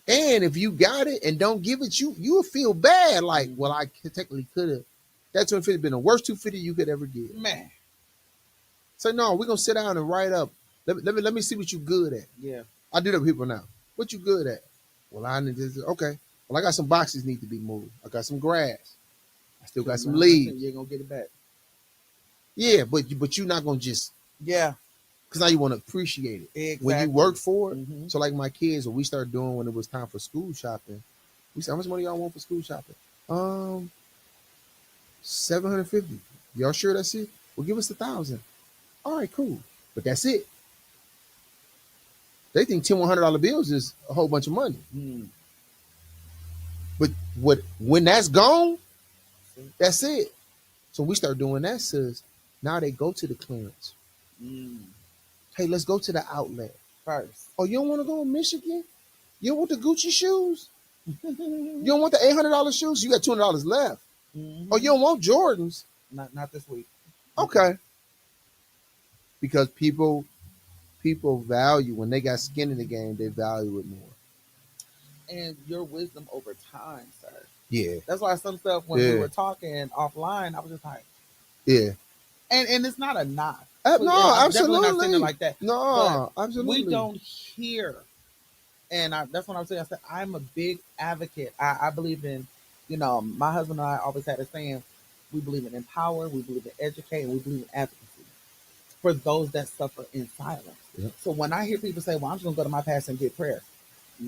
And if you got it and don't give it, you will feel bad. Like, well, I technically could have. That $250 been the worst $250 you could ever give. Man. So no, we're gonna sit down and write up. Let me see what you good at. Yeah. I do that with people now. What you good at? Well, I need this. Okay. Well, I got some boxes need to be moved. I got some grass. I still got some leaves. You ain't gonna get it back. Yeah, but you're not gonna just. Yeah. Because now you want to appreciate it. Exactly. When you work for it. So like my kids, what we started doing when it was time for school shopping, we said, how much money y'all want for school shopping? $750. Y'all sure that's it? Well, give us $1,000. All right, cool. But that's it. They think $10, $100 bills is a whole bunch of money. But when that's gone, that's it. So we start doing that, sis. Now they go to the clearance. Hey, let's go to the outlet first. Oh, you don't want to go to Michigan? You don't want the Gucci shoes? You don't want the $800 shoes? You got $200 left. Oh, you don't want Jordans? Not this week. Okay. Because people value, when they got skin in the game, they value it more. And your wisdom over time, sir. Yeah. That's why some stuff when we were talking offline, I was just like, yeah. And it's not a knock. No, absolutely. Definitely not saying it like that. No, absolutely. We don't hear. And that's what I'm saying. I said, I'm a big advocate. I believe in, my husband and I always had a saying, we believe in empower, we believe in educate, and we believe in advocacy for those that suffer in silence. Yep. So when I hear people say, well, I'm just going to go to my pastor and get prayer.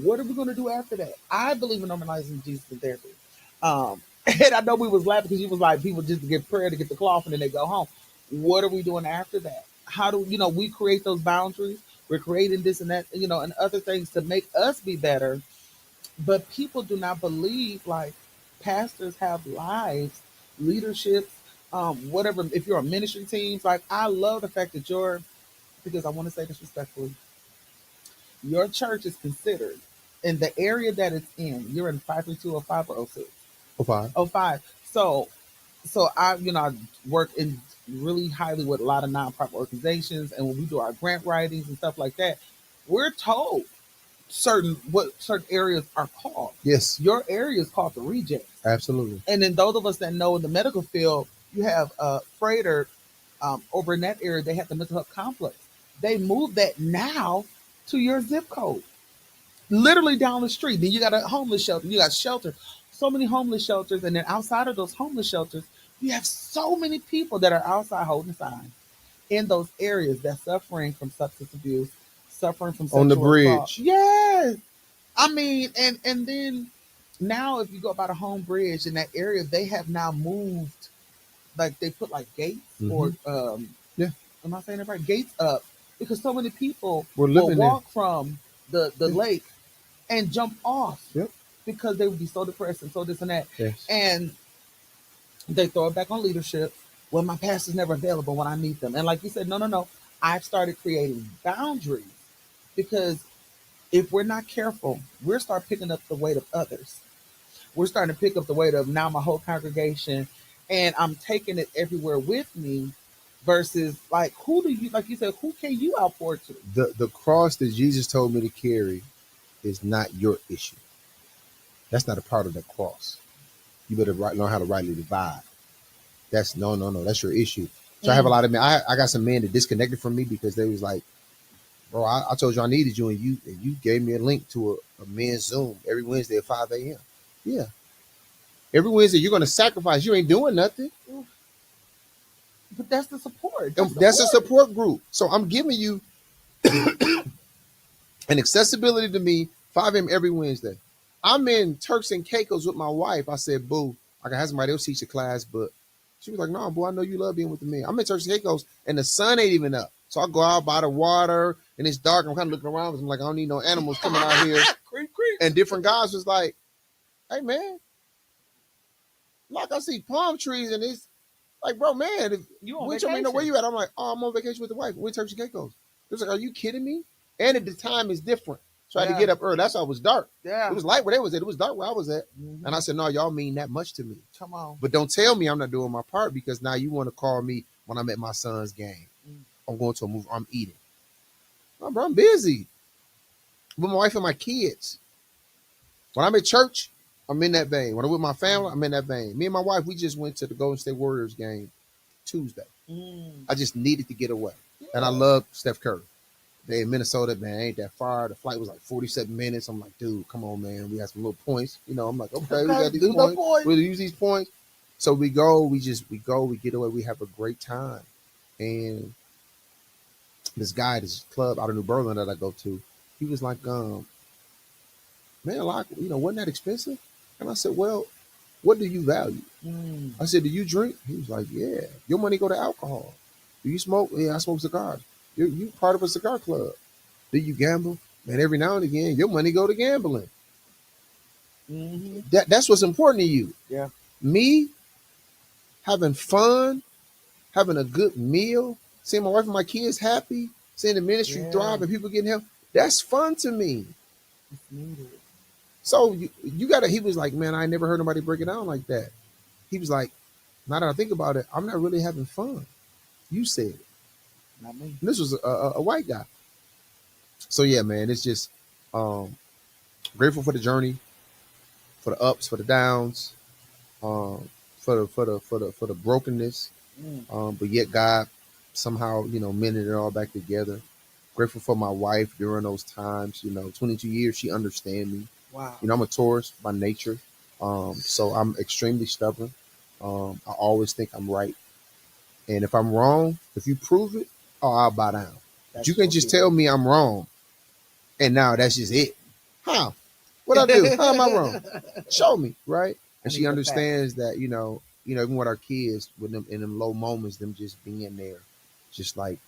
What are we going to do after that? I believe in normalizing Jesus in therapy. And I know we was laughing because you was like, people just get prayer to get the cloth and then they go home. What are we doing after that? How do, we create those boundaries? We're creating this and that, and other things to make us be better. But people do not believe, like, pastors have lives, leaderships, whatever. If you're on ministry teams, like, I love the fact that because I want to say this respectfully, your church is considered in the area that it's in. You're in 53205 or 06? 05. 05. So I work in really highly with a lot of nonprofit organizations, and when we do our grant writings and stuff like that, we're told certain areas are called. Yes. Your area is called the rejects. Absolutely. And then those of us that know in the medical field, you have Freighter over in that area, they have the mental health complex. They moved that now to your zip code. Literally down the street. Then you got a homeless shelter. You got shelter. So many homeless shelters. And then outside of those homeless shelters, you have so many people that are outside holding signs in those areas that's suffering from substance abuse, suffering from sexual on the bridge. assault. Yes. I mean, and then now if you go by the home bridge in that area, they have now moved, like they put like gates or am I saying it right? Gates up because so many people will walk from the lake and jump off because they would be so depressed and so this and that. Yes. And they throw it back on leadership. Well, my pastor's never available when I need them. And like you said, no. I've started creating boundaries because if we're not careful, we'll start picking up the weight of others. We're starting to pick up the weight of now my whole congregation, and I'm taking it everywhere with me versus like, who do you, like you said, who can you outpour to? The cross that Jesus told me to carry is not your issue. That's not a part of the cross. You better learn how to rightly divide. That's no. That's your issue. So I have a lot of men. I got some men that disconnected from me because they was like, bro, I told you I needed you, and you gave me a link to a men's Zoom every Wednesday at 5 a.m. Yeah, every Wednesday you're gonna sacrifice. You ain't doing nothing. But that's the support. That's a support group. So I'm giving you an accessibility to me 5 a.m. every Wednesday. I'm in Turks and Caicos with my wife. I said, boo, I can have somebody else teach the class, but she was like, no, boo, I know you love being with the men. I'm in Turks and Caicos and the sun ain't even up. So I go out by the water and it's dark. I'm kind of looking around because I'm like, I don't need no animals coming out here. Creep, creep. And different guys was like, hey, man, like I see palm trees and it's like, bro, man, if You on which I mean, know vacation. where you at? I'm like, oh, I'm on vacation with the wife. We're in Turks and Caicos. It was like, are you kidding me? And at the time is different. So I had to get up early. That's why it was dark. Yeah. It was light where they was at. It was dark where I was at. Mhm. And I said, no, y'all mean that much to me. Come on. But don't tell me I'm not doing my part because now you want to call me when I'm at my son's game. I'm going to a movie. I'm eating. No, bro, I'm busy with my wife and my kids. When I'm at church, I'm in that vein. When I'm with my family, I'm in that vein. Me and my wife, we just went to the Golden State Warriors game Tuesday. I just needed to get away. Yeah. And I love Steph Curry. They in Minnesota, man, ain't that far. The flight was like 47 minutes. I'm like, dude, come on, man. We had some little points. You know, I'm like, okay, we got these points. We'll use these points. So we go, we get away. We have a great time. And this guy, this club out of New Berlin that I go to, he was like, man, like, wasn't that expensive? And I said, well, what do you value? I said, do you drink? He was like, yeah. Your money go to alcohol. Do you smoke? Yeah, I smoke cigars. You part of a cigar club. Do you gamble? Man, every now and again, your money go to gambling. That's what's important to you. Yeah. Me having fun, having a good meal, seeing my wife and my kids happy, seeing the ministry thrive and people getting help. That's fun to me. It's needed. So you gotta. He was like, man, I never heard nobody break it down like that. He was like, now that I think about it, I'm not really having fun. You said it. Not me. And this was a white guy. So yeah, man, it's just grateful for the journey, for the ups, for the downs, for the brokenness. But yet God somehow, mended it all back together. Grateful for my wife during those times. 22 years, she understand me. Wow. I'm a Taurus by nature, so I'm extremely stubborn. I always think I'm right, and if I'm wrong, if you prove it, I'll bow down. But you can just tell me I'm wrong, and now that's just it. How? What I do? How am I wrong? Show me, right? And she understands that, even with our kids, with them in them low moments, them just being there, just like,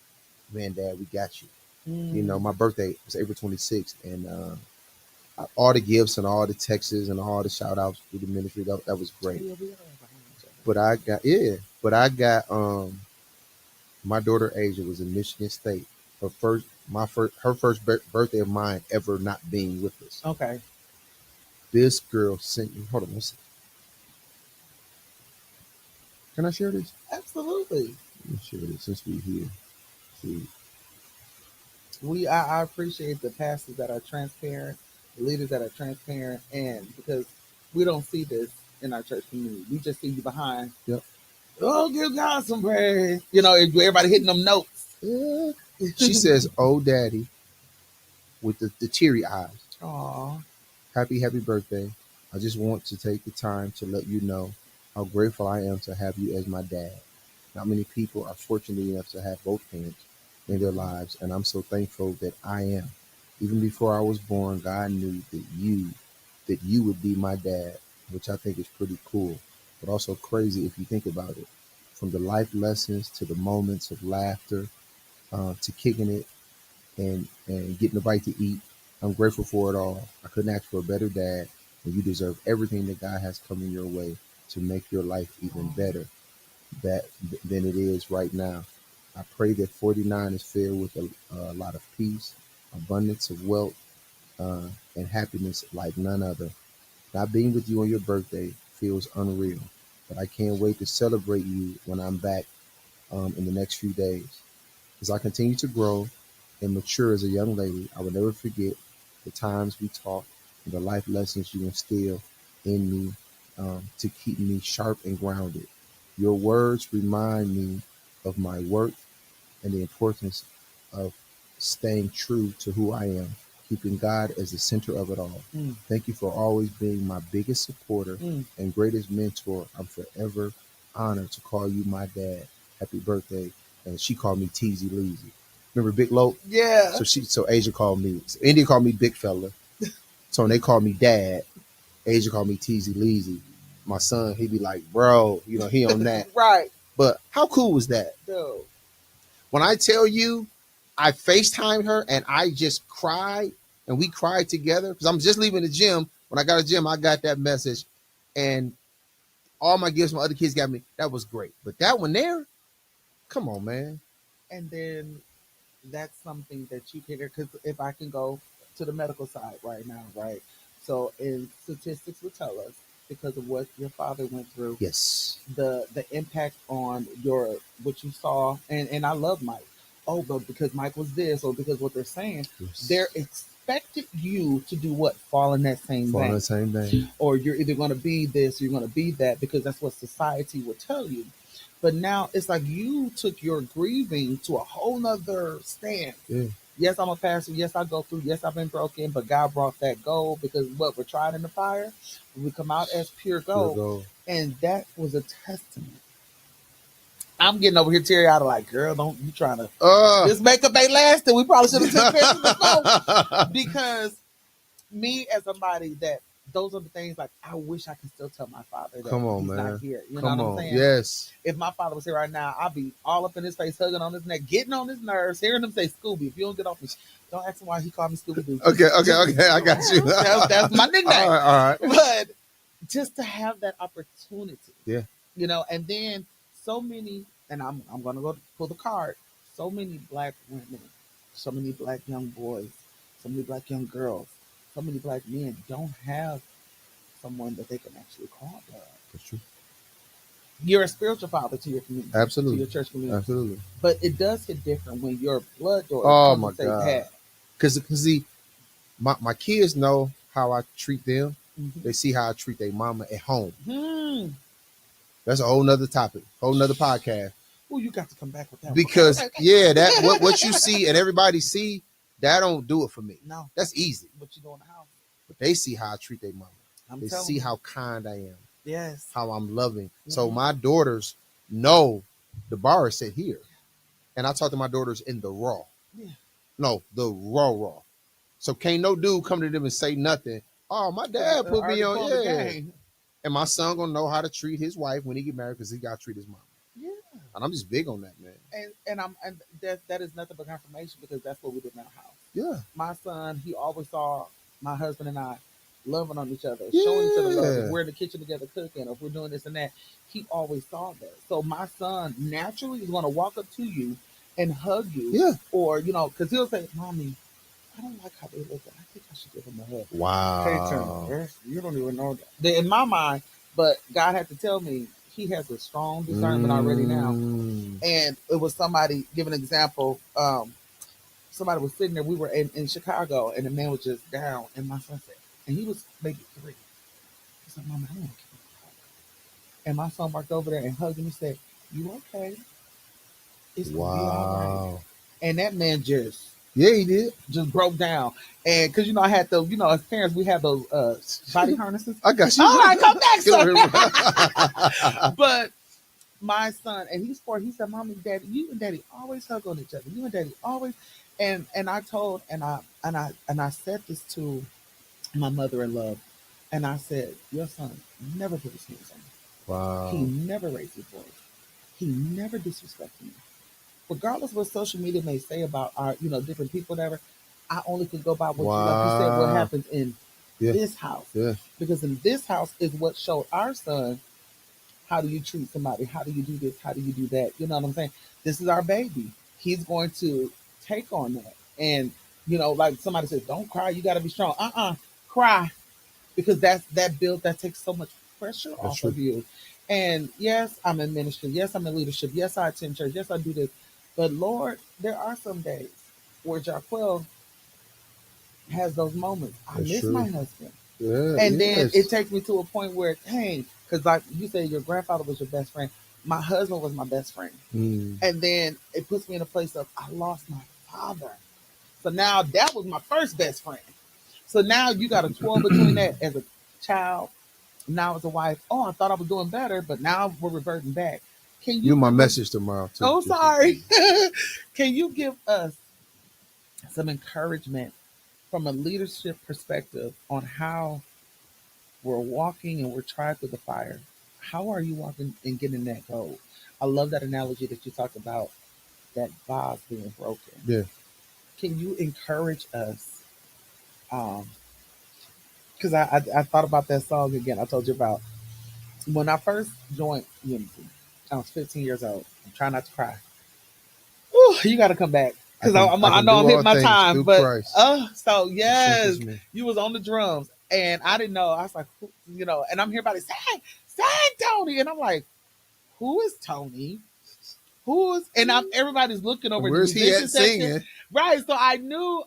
man, Dad, we got you. My birthday was April 26th, and all the gifts and all the texts and all the shout outs through the ministry, that was great. But I got my daughter Asia was in Michigan State. Her first birthday of mine ever not being with us. Okay. This girl sent me. Hold on, one second. Can I share this? Absolutely. Let me share this since we're here. See. I appreciate the pastors that are transparent, the leaders that are transparent, and because we don't see this in our church community, we just see you behind. Yep. Oh, give God some praise. Everybody hitting them notes. Yeah. She says, "Oh, Daddy," with the teary eyes. Aw. Happy birthday. I just want to take the time to let you know how grateful I am to have you as my dad. Not many people are fortunate enough to have both parents in their lives, and I'm so thankful that I am. Even before I was born, God knew that you would be my dad, which I think is pretty cool, but also crazy if you think about it. From the life lessons to the moments of laughter, to kicking it and getting the bite to eat. I'm grateful for it all. I couldn't ask for a better dad, and you deserve everything that God has coming your way to make your life even better than it is right now. I pray that 49 is filled with a lot of peace, abundance of wealth, and happiness like none other. Not being with you on your birthday feels unreal, but I can't wait to celebrate you when I'm back in the next few days. As I continue to grow and mature as a young lady, I will never forget the times we talked and the life lessons you instill in me to keep me sharp and grounded. Your words remind me of my worth and the importance of staying true to who I am, keeping God as the center of it all. Mm, Thank you for always being my biggest supporter mm. and greatest mentor. I'm forever honored to call you my dad. Happy birthday. And she called me Teasy Leasy. Remember Big Lope? Yeah. So Asia called me, India called me Big Fella. So when they called me Dad, Asia called me Teasy Leasy. My son, he'd be like, bro, he on that. Right. But how cool was that? Dude. When I tell you, I FaceTimed her and I just cried and we cried together because I'm just leaving the gym. When I got to the gym, I got that message and all my gifts my other kids got me. That was great. But that one there, come on, man. And then that's something that you can, because if I can go to the medical side right now, right? So, in statistics would tell us because of what your father went through, Yes. the impact on your what you saw, and I love Mike. Oh, but because Mike was this, or because what they're saying, Yes. they're expected you to do what? Fall in that same Fall in vein. the same vein. Or you're either going to be this, or you're going to be that, because that's what society will tell you. But now it's like you took your grieving to a whole nother stance. Yeah. Yes, I'm a pastor. Yes, I go through. Yes, I've been broken, but God brought that gold because what we're tried in the fire, we come out as pure Pure gold. gold. And that was a testament. I'm getting over here teary eyed like, girl, don't you trying to this makeup ain't lasting. We probably should have took pictures before. Because me as somebody that those are the things like I wish I could still tell my father that Come on, he's man. not here. You Come know what on. I'm saying? Yes. If my father was here right now, I'd be all up in his face, hugging on his neck, getting on his nerves, hearing him say Scooby. If you don't get off me, don't ask him why he called me Scooby Doo. Okay. I got you. That's my nickname. All right. But just to have that opportunity. Yeah. And then so many, and I'm gonna go pull the card. So many black women, so many black young boys, so many black young girls, so many black men don't have someone that they can actually call dad. That's true. You're a spiritual father to your community, Absolutely. to your church community. Absolutely. But it does hit different when your blood daughter comes and say dad. Because see, my kids know how I treat them. Mm-hmm. They see how I treat their mama at home. Mm-hmm. That's a whole nother topic, whole nother podcast. Well, you got to come back with that. Because that what you see and everybody see, that don't do it for me. No, that's easy. What you do in the house? But they see how I treat their mama. They see you. how kind I am. Yes. How I'm loving. Mm-hmm. So my daughters know the bar is set here. And I talk to my daughters in the raw. Yeah. No, the raw. So can't no dude come to them and say nothing. Oh, my dad put me on. Yeah. And my son gonna know how to treat his wife when he get married because he gotta treat his mom. Yeah. And I'm just big on that, man. And that is nothing but confirmation because that's what we did in our house. Yeah. My son, he always saw my husband and I loving on each other, showing each other love. If we're in the kitchen together cooking, or if we're doing this and that, he always saw that. So my son naturally is gonna walk up to you and hug you. Yeah. Or, because he'll say, Mommy, I don't like how they look. I think I should give him a hug. Wow. Hey, you don't even know that. In my mind, but God had to tell me he has a strong discernment already now. And it was somebody, give an example, somebody was sitting there, we were in Chicago, and the man was just down, and my son said, and he was maybe 3. He said, Mama, I want to give him a hug. And my son walked over there and hugged him and said, You okay? It's going to be all right. And that man he did. Just broke down. And because, I had the, as parents, we have those body harnesses. I got you. All right, come back, son. But my son, and he's 4, he said, Mommy, Daddy, you and Daddy always hug on each other. You and Daddy always. And I told, and I said this to my mother-in-law, and I said, your son never put his hands on me. Wow. He never raised his voice. He never disrespected me. Regardless of what social media may say about our, different people, whatever, I only could go by what like you said, what happens in this house. Yeah. Because in this house is what showed our son how do you treat somebody, how do you do this, how do you do that. You know what I'm saying? This is our baby. He's going to take on that. And, like somebody says, don't cry, you got to be strong. Cry. Because that takes so much pressure off of you. And yes, I'm in ministry. Yes, I'm in leadership. Yes, I attend church. Yes, I do this. But Lord, there are some days where Jaquell has those moments. I miss my husband. Yeah, And then it yes. takes me to a point where, dang, because like you said, your grandfather was your best friend. My husband was my best friend. Mm. And then it puts me in a place of I lost my father. So now that was my first best friend. So now you got a 12 between that as a child, now as a wife. Oh, I thought I was doing better, but now we're reverting back. Can You you my give us, message tomorrow too. oh, Just so you sorry. know. Can you give us some encouragement from a leadership perspective on how we're walking and we're tried through the fire? How are you walking and getting that gold? I love that analogy that you talked about, that vase being broken. Yeah. Can you encourage us? Because I thought about that song again. I told you about when I first joined Unity. I was 15 years old. I'm trying not to cry. Whew, you got to come back I because can I I can know do I'm all hitting my things time. through But Christ so who yes, strengthens me. you was on the drums, and I didn't know. I was like, and I'm hearing everybody sing Tony, and I'm like, who is Tony? Who's and I'm everybody's looking over the Where's he musician at section, singing? right? So I knew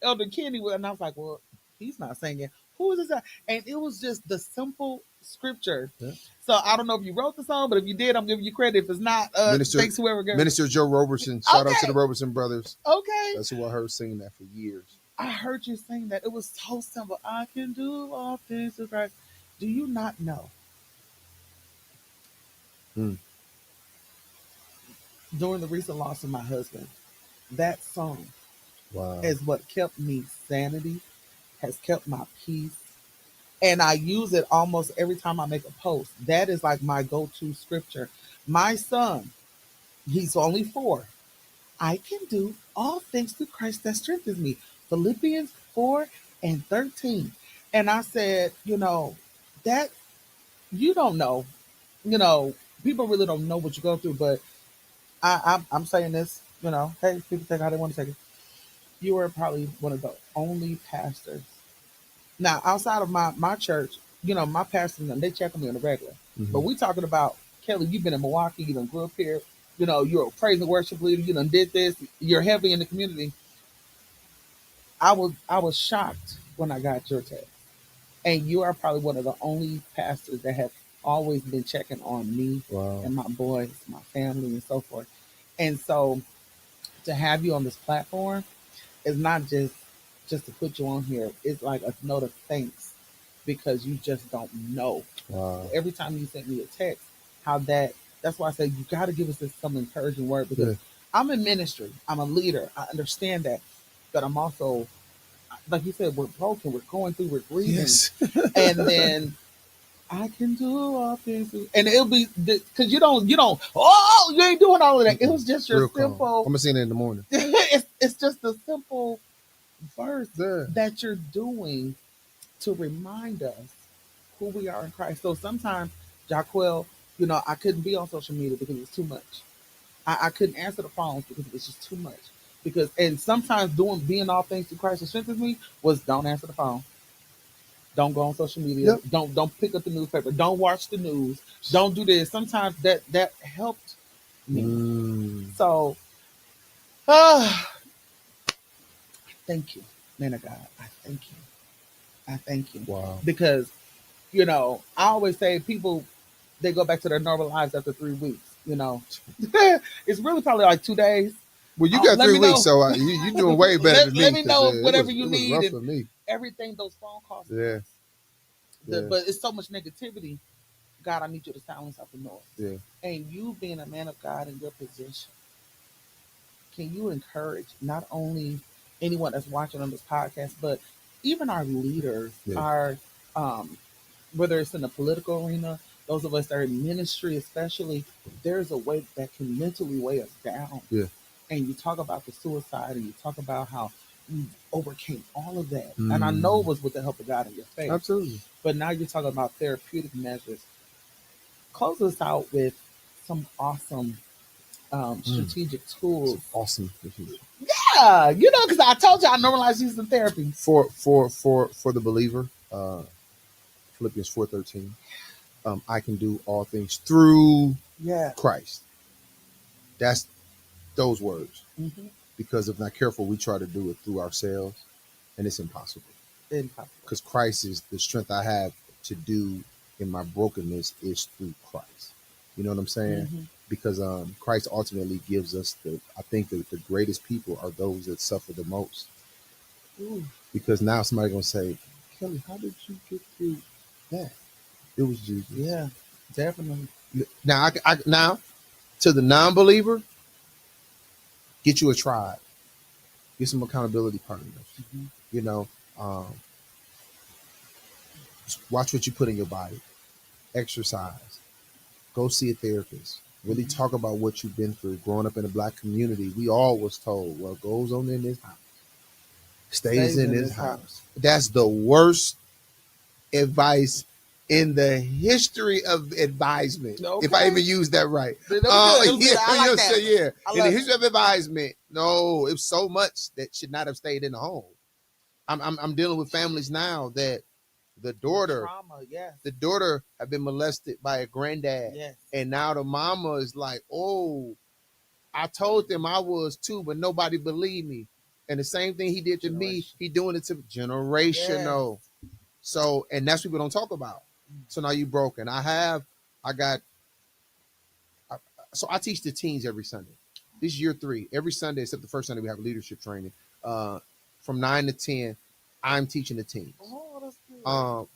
Elder Kenny was, and I was like, well, he's not singing. Who is this? And it was just the simple scripture. Yeah. So I don't know if you wrote the song, but if you did, I'm giving you credit. If it's not, Minister thanks whoever gave it. Minister Joe Robertson. Shout out to the Okay, Robertson brothers. okay. That's who I heard singing that for years. I heard you sing that. It was so simple. I can do all things through Christ. Do you not know? Mm. During the recent loss of my husband, that song Wow. is what kept me sanity, has kept my peace, and I use it almost every time I make a post. That is like my go-to scripture. My son, he's only 4. I can do all things through Christ that strengthens me. Philippians 4:13. And I said, that you don't know, you know, people really don't know what you go through, but I'm saying this, hey, people take how they want to take it. You are probably one of the only pastors. Now, outside of my church, my pastors, they check on me on the regular. But Mm-hmm. we talking about, Kelly, you've been in Milwaukee, you done grew up here, you're a praise and worship leader, you done did this, you're heavy in the community. I was shocked when I got your text. And you are probably one of the only pastors that have always been checking on me Wow. and my boys, my family, and so forth. And so to have you on this platform is not just to put you on here. It's like a note of thanks because you just don't know. Wow. So every time you send me a text, how that's why I say you got to give us some encouraging word because Yeah. I'm in ministry. I'm a leader. I understand that. But I'm also, like you said, we're broken. We're going through, we're grieving. Yes. And then I can do all things. And it'll be, because you ain't doing all of that. It Mm-mm. was just your Real calm. I'm simple, gonna sing it in the morning. it's just a simple verse Yeah. that you're doing to remind us who we are in Christ. So sometimes, Jaquell, I couldn't be on social media because it's too much. I couldn't answer the phones because it was just too much. And sometimes being all things to Christ that strengthens me was don't answer the phone. Don't go on social media. Yep. Don't pick up the newspaper. Don't watch the news. Don't do this. Sometimes that helped me. Mm. So, uh, thank you, man of God. I thank you. I thank you Wow. because I always say people they go back to their normal lives after 3 weeks. It's really probably like 2 days. Well, you got Let me 3 weeks, know. so you're doing way better than let me me because know it whatever was you it was need rough and for me. everything. Those phone calls, Yeah. Yeah. but it's so much negativity. God, I need you to silence out the noise. Yeah. And you being a man of God in your position, can you encourage not only anyone that's watching on this podcast, but even our leaders, Yeah. our whether it's in the political arena, those of us that are in ministry, especially, there's a weight that can mentally weigh us down. Yeah. And you talk about the suicide, and you talk about how you overcame all of that. And I know it Mm. was with the help of God in your faith. Absolutely. But now you're talking about therapeutic measures. Close us out with some awesome Mm. strategic tools. Some awesome. Yeah, because I told you I normalize using therapy. For the believer, Philippians 4:13. I can do all things through Yeah. Christ. That's those words. Mm-hmm. Because if not careful, we try to do it through ourselves, and it's impossible. Impossible. because Christ is the strength I have to do in my brokenness is through Christ. You know what I'm saying? Mm-hmm. Because Christ ultimately gives us I think that the greatest people are those that suffer the most. Ooh. Because now somebody's gonna say, Kelly, how did you get through that? It was Jesus. Yeah, definitely. Now, now to the non-believer, get you a tribe, get some accountability partners. Mm-hmm. You know, um, watch what you put in your body, exercise, go see a therapist. Really talk about what you've been through. Growing up in a Black community, we all was told, what goes on in this house stays in this house. That's the worst advice in the history of advisement. Okay. If I even use that right. Yeah, I like that. Yeah. In the history of advisement, no, it's so much that should not have stayed in the home. I'm dealing with families now that the daughter had been molested by a granddad. Yes. And now the mama is like, oh, I told them I was too, but nobody believed me. And the same thing he did to me, he doing it to generational. Yes. So, and that's what people don't talk about. So now you broken. So I teach the teens every Sunday. This is year 3. Every Sunday, except the first Sunday, we have leadership training. From 9 to 10, I'm teaching the teens. Oh, that's good.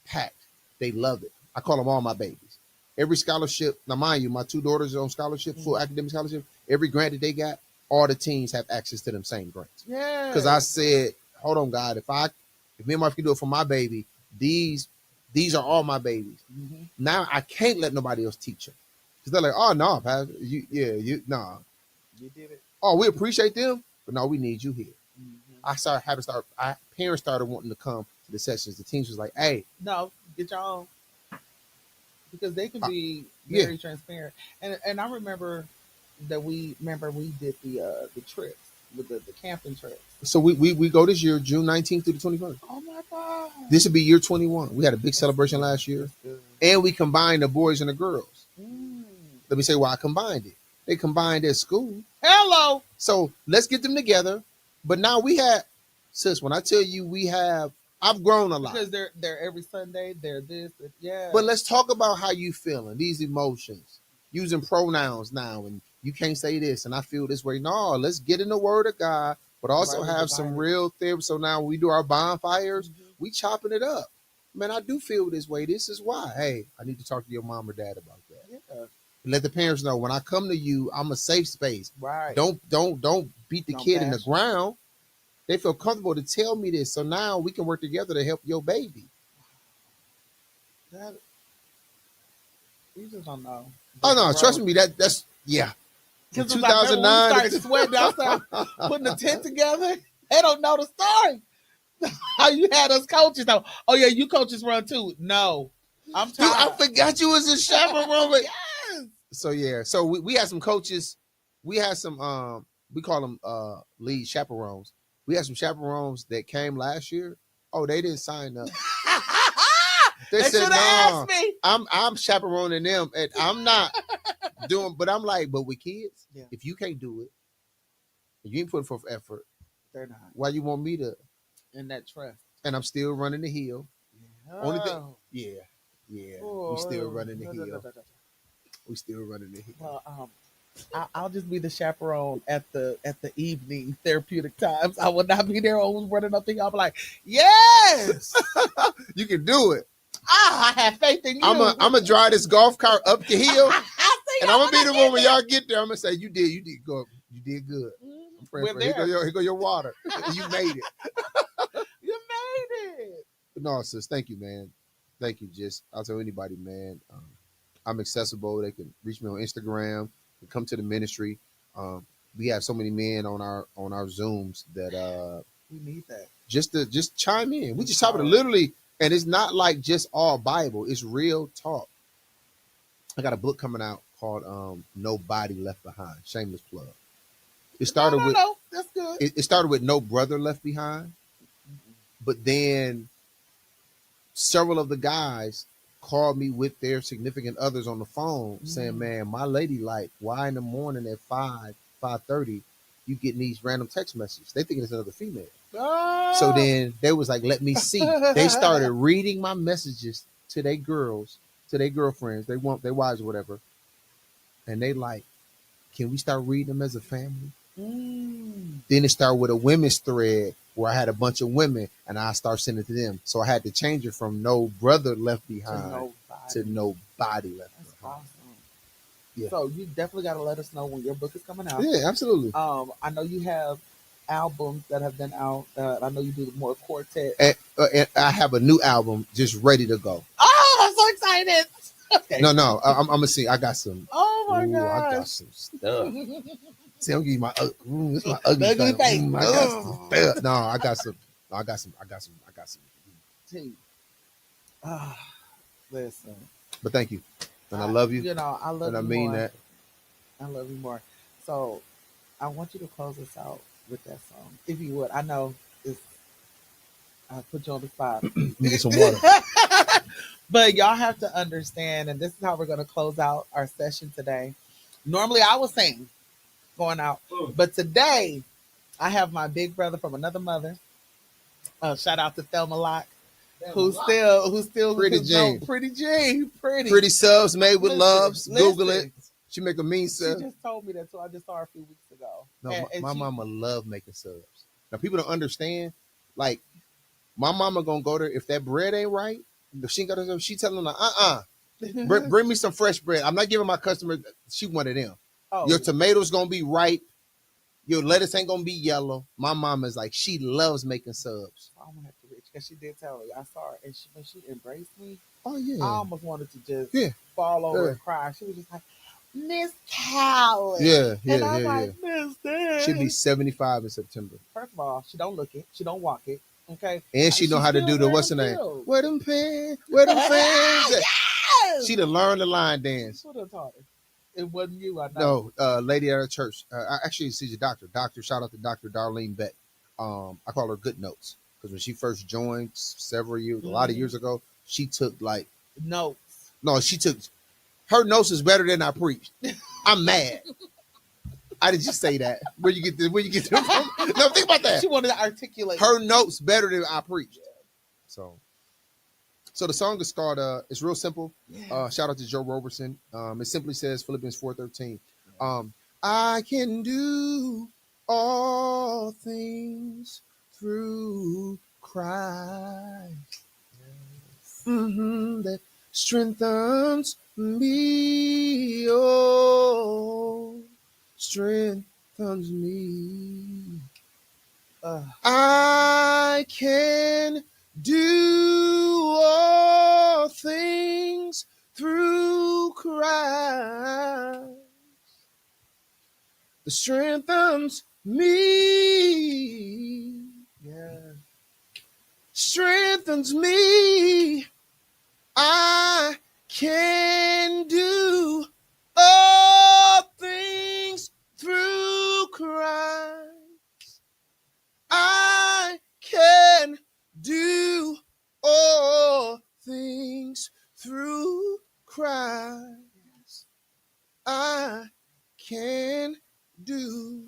Packed. They love it. I call them all my babies. Every scholarship, now mind you, my 2 daughters are on scholarship, full academic scholarship. Every grant that they got, all the teens have access to them same grants. Yeah. Because I said, hold on, God, if me and my wife can do it for my baby, these are all my babies. Mm-hmm. Now I can't let nobody else teach them. Because they're like, oh, no, Pastor, you did it. Oh, we appreciate them, but no, we need you here. Mm-hmm. Parents started wanting to come to the sessions. The teens was like, hey. No, get your own. Because they can be very transparent. And I remember that we did the trips, with the camping trips. So we go this year, June 19th through the 21st. Oh my God. This would be year 21. We had a big celebration last year. And we combined the boys and the girls. Let me say why I combined it. They combined at school. Hello. So let's get them together. But now when I tell you I've grown a lot. Because they're every Sunday, they're this, yeah. But let's talk about how you feeling, these emotions. Using pronouns now, and you can't say this, and I feel this way. No, let's get in the Word of God, but also have some real therapy. So now when we do our bonfires, we chopping it up. Man, I do feel this way. This is why. Hey, I need to talk to your mom or dad about that. Yeah. Let the parents know when I come to you, I'm a safe space. Right. Don't beat the kid in the ground. They feel comfortable to tell me this. So now we can work together to help your baby. You just don't know. Oh no, trust me, that's yeah. In 2009, like we started sweating outside, putting the tent together. They don't know the story. How you had us coaches though? Oh yeah, you coaches run too. No, I'm tired. Dude, I forgot you was a chaperone. Yes. So yeah, so we had some coaches. We had some we call them lead chaperones. We had some chaperones that came last year. Oh, they didn't sign up. They said, no, asked me. I'm chaperoning them, and I'm not doing. But I'm like, but with kids, if you can't do it, you ain't putting forth effort. They're not. Why you want me to? In that trust. And I'm still running the hill. Yeah. Only thing, yeah. We still running the hill. We still running the hill. Well, I'll just be the chaperone at the evening therapeutic times. I will not be there always running up to you. I'll be like, yes, you can do it. I have faith in you. I'm gonna drive this golf cart up the hill, and I'm gonna be the one when y'all get there. I'm gonna say, you did good. You did good. I'm praying for you. Here go your water. You made it. You made it. No, sis, thank you, man. Thank you. Just I'll tell anybody, man. I'm accessible. They can reach me on Instagram. Come to the ministry. We have so many men on our Zooms that we need that. Just chime in. We just talk about it literally. And it's not like just all Bible. It's real talk. I got a book coming out called Nobody Left Behind. Shameless plug. It started with that's good. It started with No Brother Left Behind. But then several of the guys called me with their significant others on the phone saying, man, my lady, like, why in the morning at 5:30 you getting these random text messages? They think it's another female. Oh. So then they was like, let me see. They started reading my messages to their girls, to their girlfriends, they want their wives or whatever. And they like, can we start reading them as a family? Then it started with a women's thread where I had a bunch of women and I started sending it to them. So I had to change it from no brother left behind to nobody left That's behind. awesome. Yeah. So you definitely got to let us know when your book is coming out. Yeah, absolutely. I know you have albums that have been out. I know you do more quartet. And I have a new album just ready to go. Oh, I'm so excited. Okay. No, I'm gonna see. I got some. Oh my god, I got some stuff. See, I'm giving you my this is my ugly face. I got some stuff. No, I got some. I got some. Tea. Listen. But thank you, and I love you. You know, I love and you I mean more. that. I love you more. So, I want you to close us out with that song, if you would. I know it's. I put you on the spot. Get some water. But y'all have to understand, and this is how we're going to close out our session today. Normally, I was sing going out, but today I have my big brother from another mother. Shout out to Thelma Locke, who's still Pretty Jane. Pretty Subs made with loves. Google listen. it. She make a mean She sub. just told me that, so I just saw her a few weeks ago. No, And my she- mama love making subs. Now people don't understand. Like my mama gonna go there if that bread ain't right. If she ain't got her, she telling them bring me some fresh bread. I'm not giving my customer. She wanted them. Oh, Your tomatoes gonna be ripe. Your lettuce ain't gonna be yellow. My mom is like, she loves making subs. I'm gonna have to reach because she did tell me. I saw her, and when she embraced me, Oh yeah. I almost wanted to just fall over and cry. She was just like, Miss Callie. Yeah. And I'm like, Miss Dad. She'll be 75 in September. First of all, she don't look it. She don't walk it. Okay. And she know how to do the what's her name? Where them pants? Where them fans? Yes! She done learned the line dance. What taught her? It wasn't you, I know. No, lady at her church. Actually, she's a doctor. Shout out to Dr. Darlene Beck. I call her Good Notes because when she first joined several years, a lot of years ago, she took like notes. No, she took her notes is better than I preached. I'm mad. I did just say that. Where you get them from? No, think about that. She wanted to articulate her notes better than I preached. So the song is called it's real simple. Shout out to Joe Roberson. It simply says Philippians 4:13. I can do all things through Christ. That strengthens me. Oh, strengthens me. I can do all things through Christ that strengthens me. Yeah. Strengthens me. I can do all things through Christ. I can do all things through Christ. I can do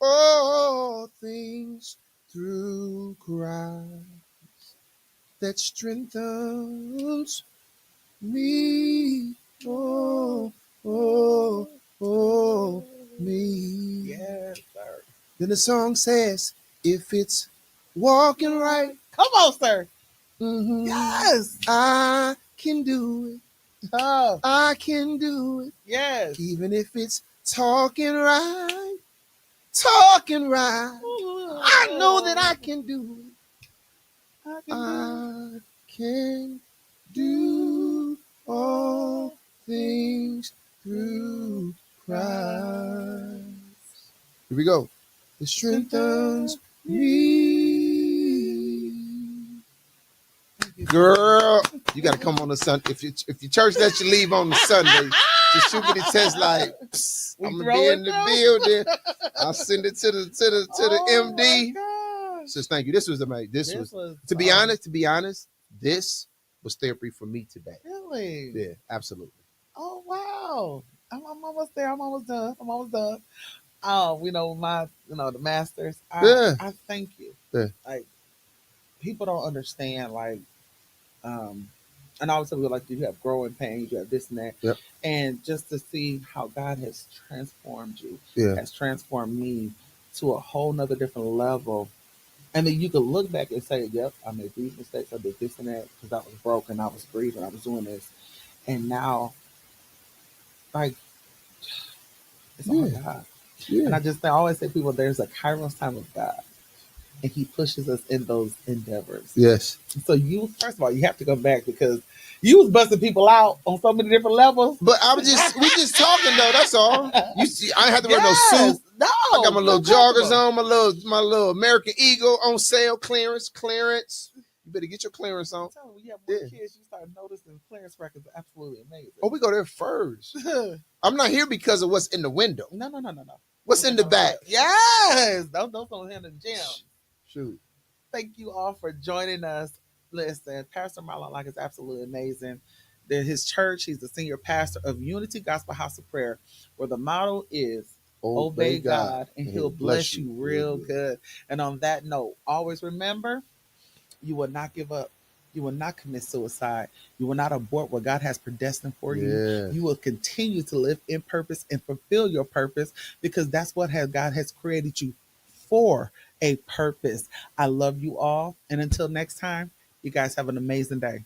all things through Christ that strengthens me. Oh, me. Yes, sir. Then the song says, if it's walking right. Come on, sir. Mm-hmm, yes. I can do it. Oh. I can do it. Yes. Even if it's talking right. Talking right. Ooh. I know that I can do it. I can do all things through Christ. Here we go. It strengthens me. Girl, you got to come on the Sunday. If your church lets you leave on the Sunday, just shoot me the text like, I'm gonna be in the building. I'll send it to the MD. Says thank you. This was amazing. This was to be honest. This was therapy for me today. Really? Yeah, absolutely. Oh wow! I'm almost there. I'm almost done. Oh, my, the masters. Yeah, I thank you. yeah, Like, people don't understand, like, um, and I always tell people, like, you have growing pains, you have this and that, yep, and just to see how God has transformed you, yeah, has transformed me to a whole nother different level. And then you could look back and say, "Yep, I made these mistakes. I did this and that because I was broken. I was grieving. I was doing this." And now, like, it's all yeah, God. And yeah. I always say, people, there's a Kairos time of God, and He pushes us in those endeavors. Yes. So you, first of all, you have to come back because you was busting people out on so many different levels. But we just talking though. That's all. You see, I ain't have to wear no suit. Yes, I got no, my little feel joggers comfortable. on, my little American Eagle on sale, clearance. You better get your clearance on. I'm telling you, when you have more Yeah. kids, you start noticing clearance records are absolutely amazing. Oh, we go there first. I'm not here because of what's in the window. No. What's in the back? Yes, those don't hand the gym. Shoot. Thank you all for joining us. Listen, Pastor Marlon Locke is absolutely amazing. His church, he's the senior pastor of Unity Gospel House of Prayer, where the motto is obey God and He'll bless you real good. And on that note, always remember, you will not give up. You will not commit suicide. You will not abort what God has predestined for you. Yeah. You will continue to live in purpose and fulfill your purpose because that's what God has created you for, a purpose. I love you all. And until next time, you guys have an amazing day.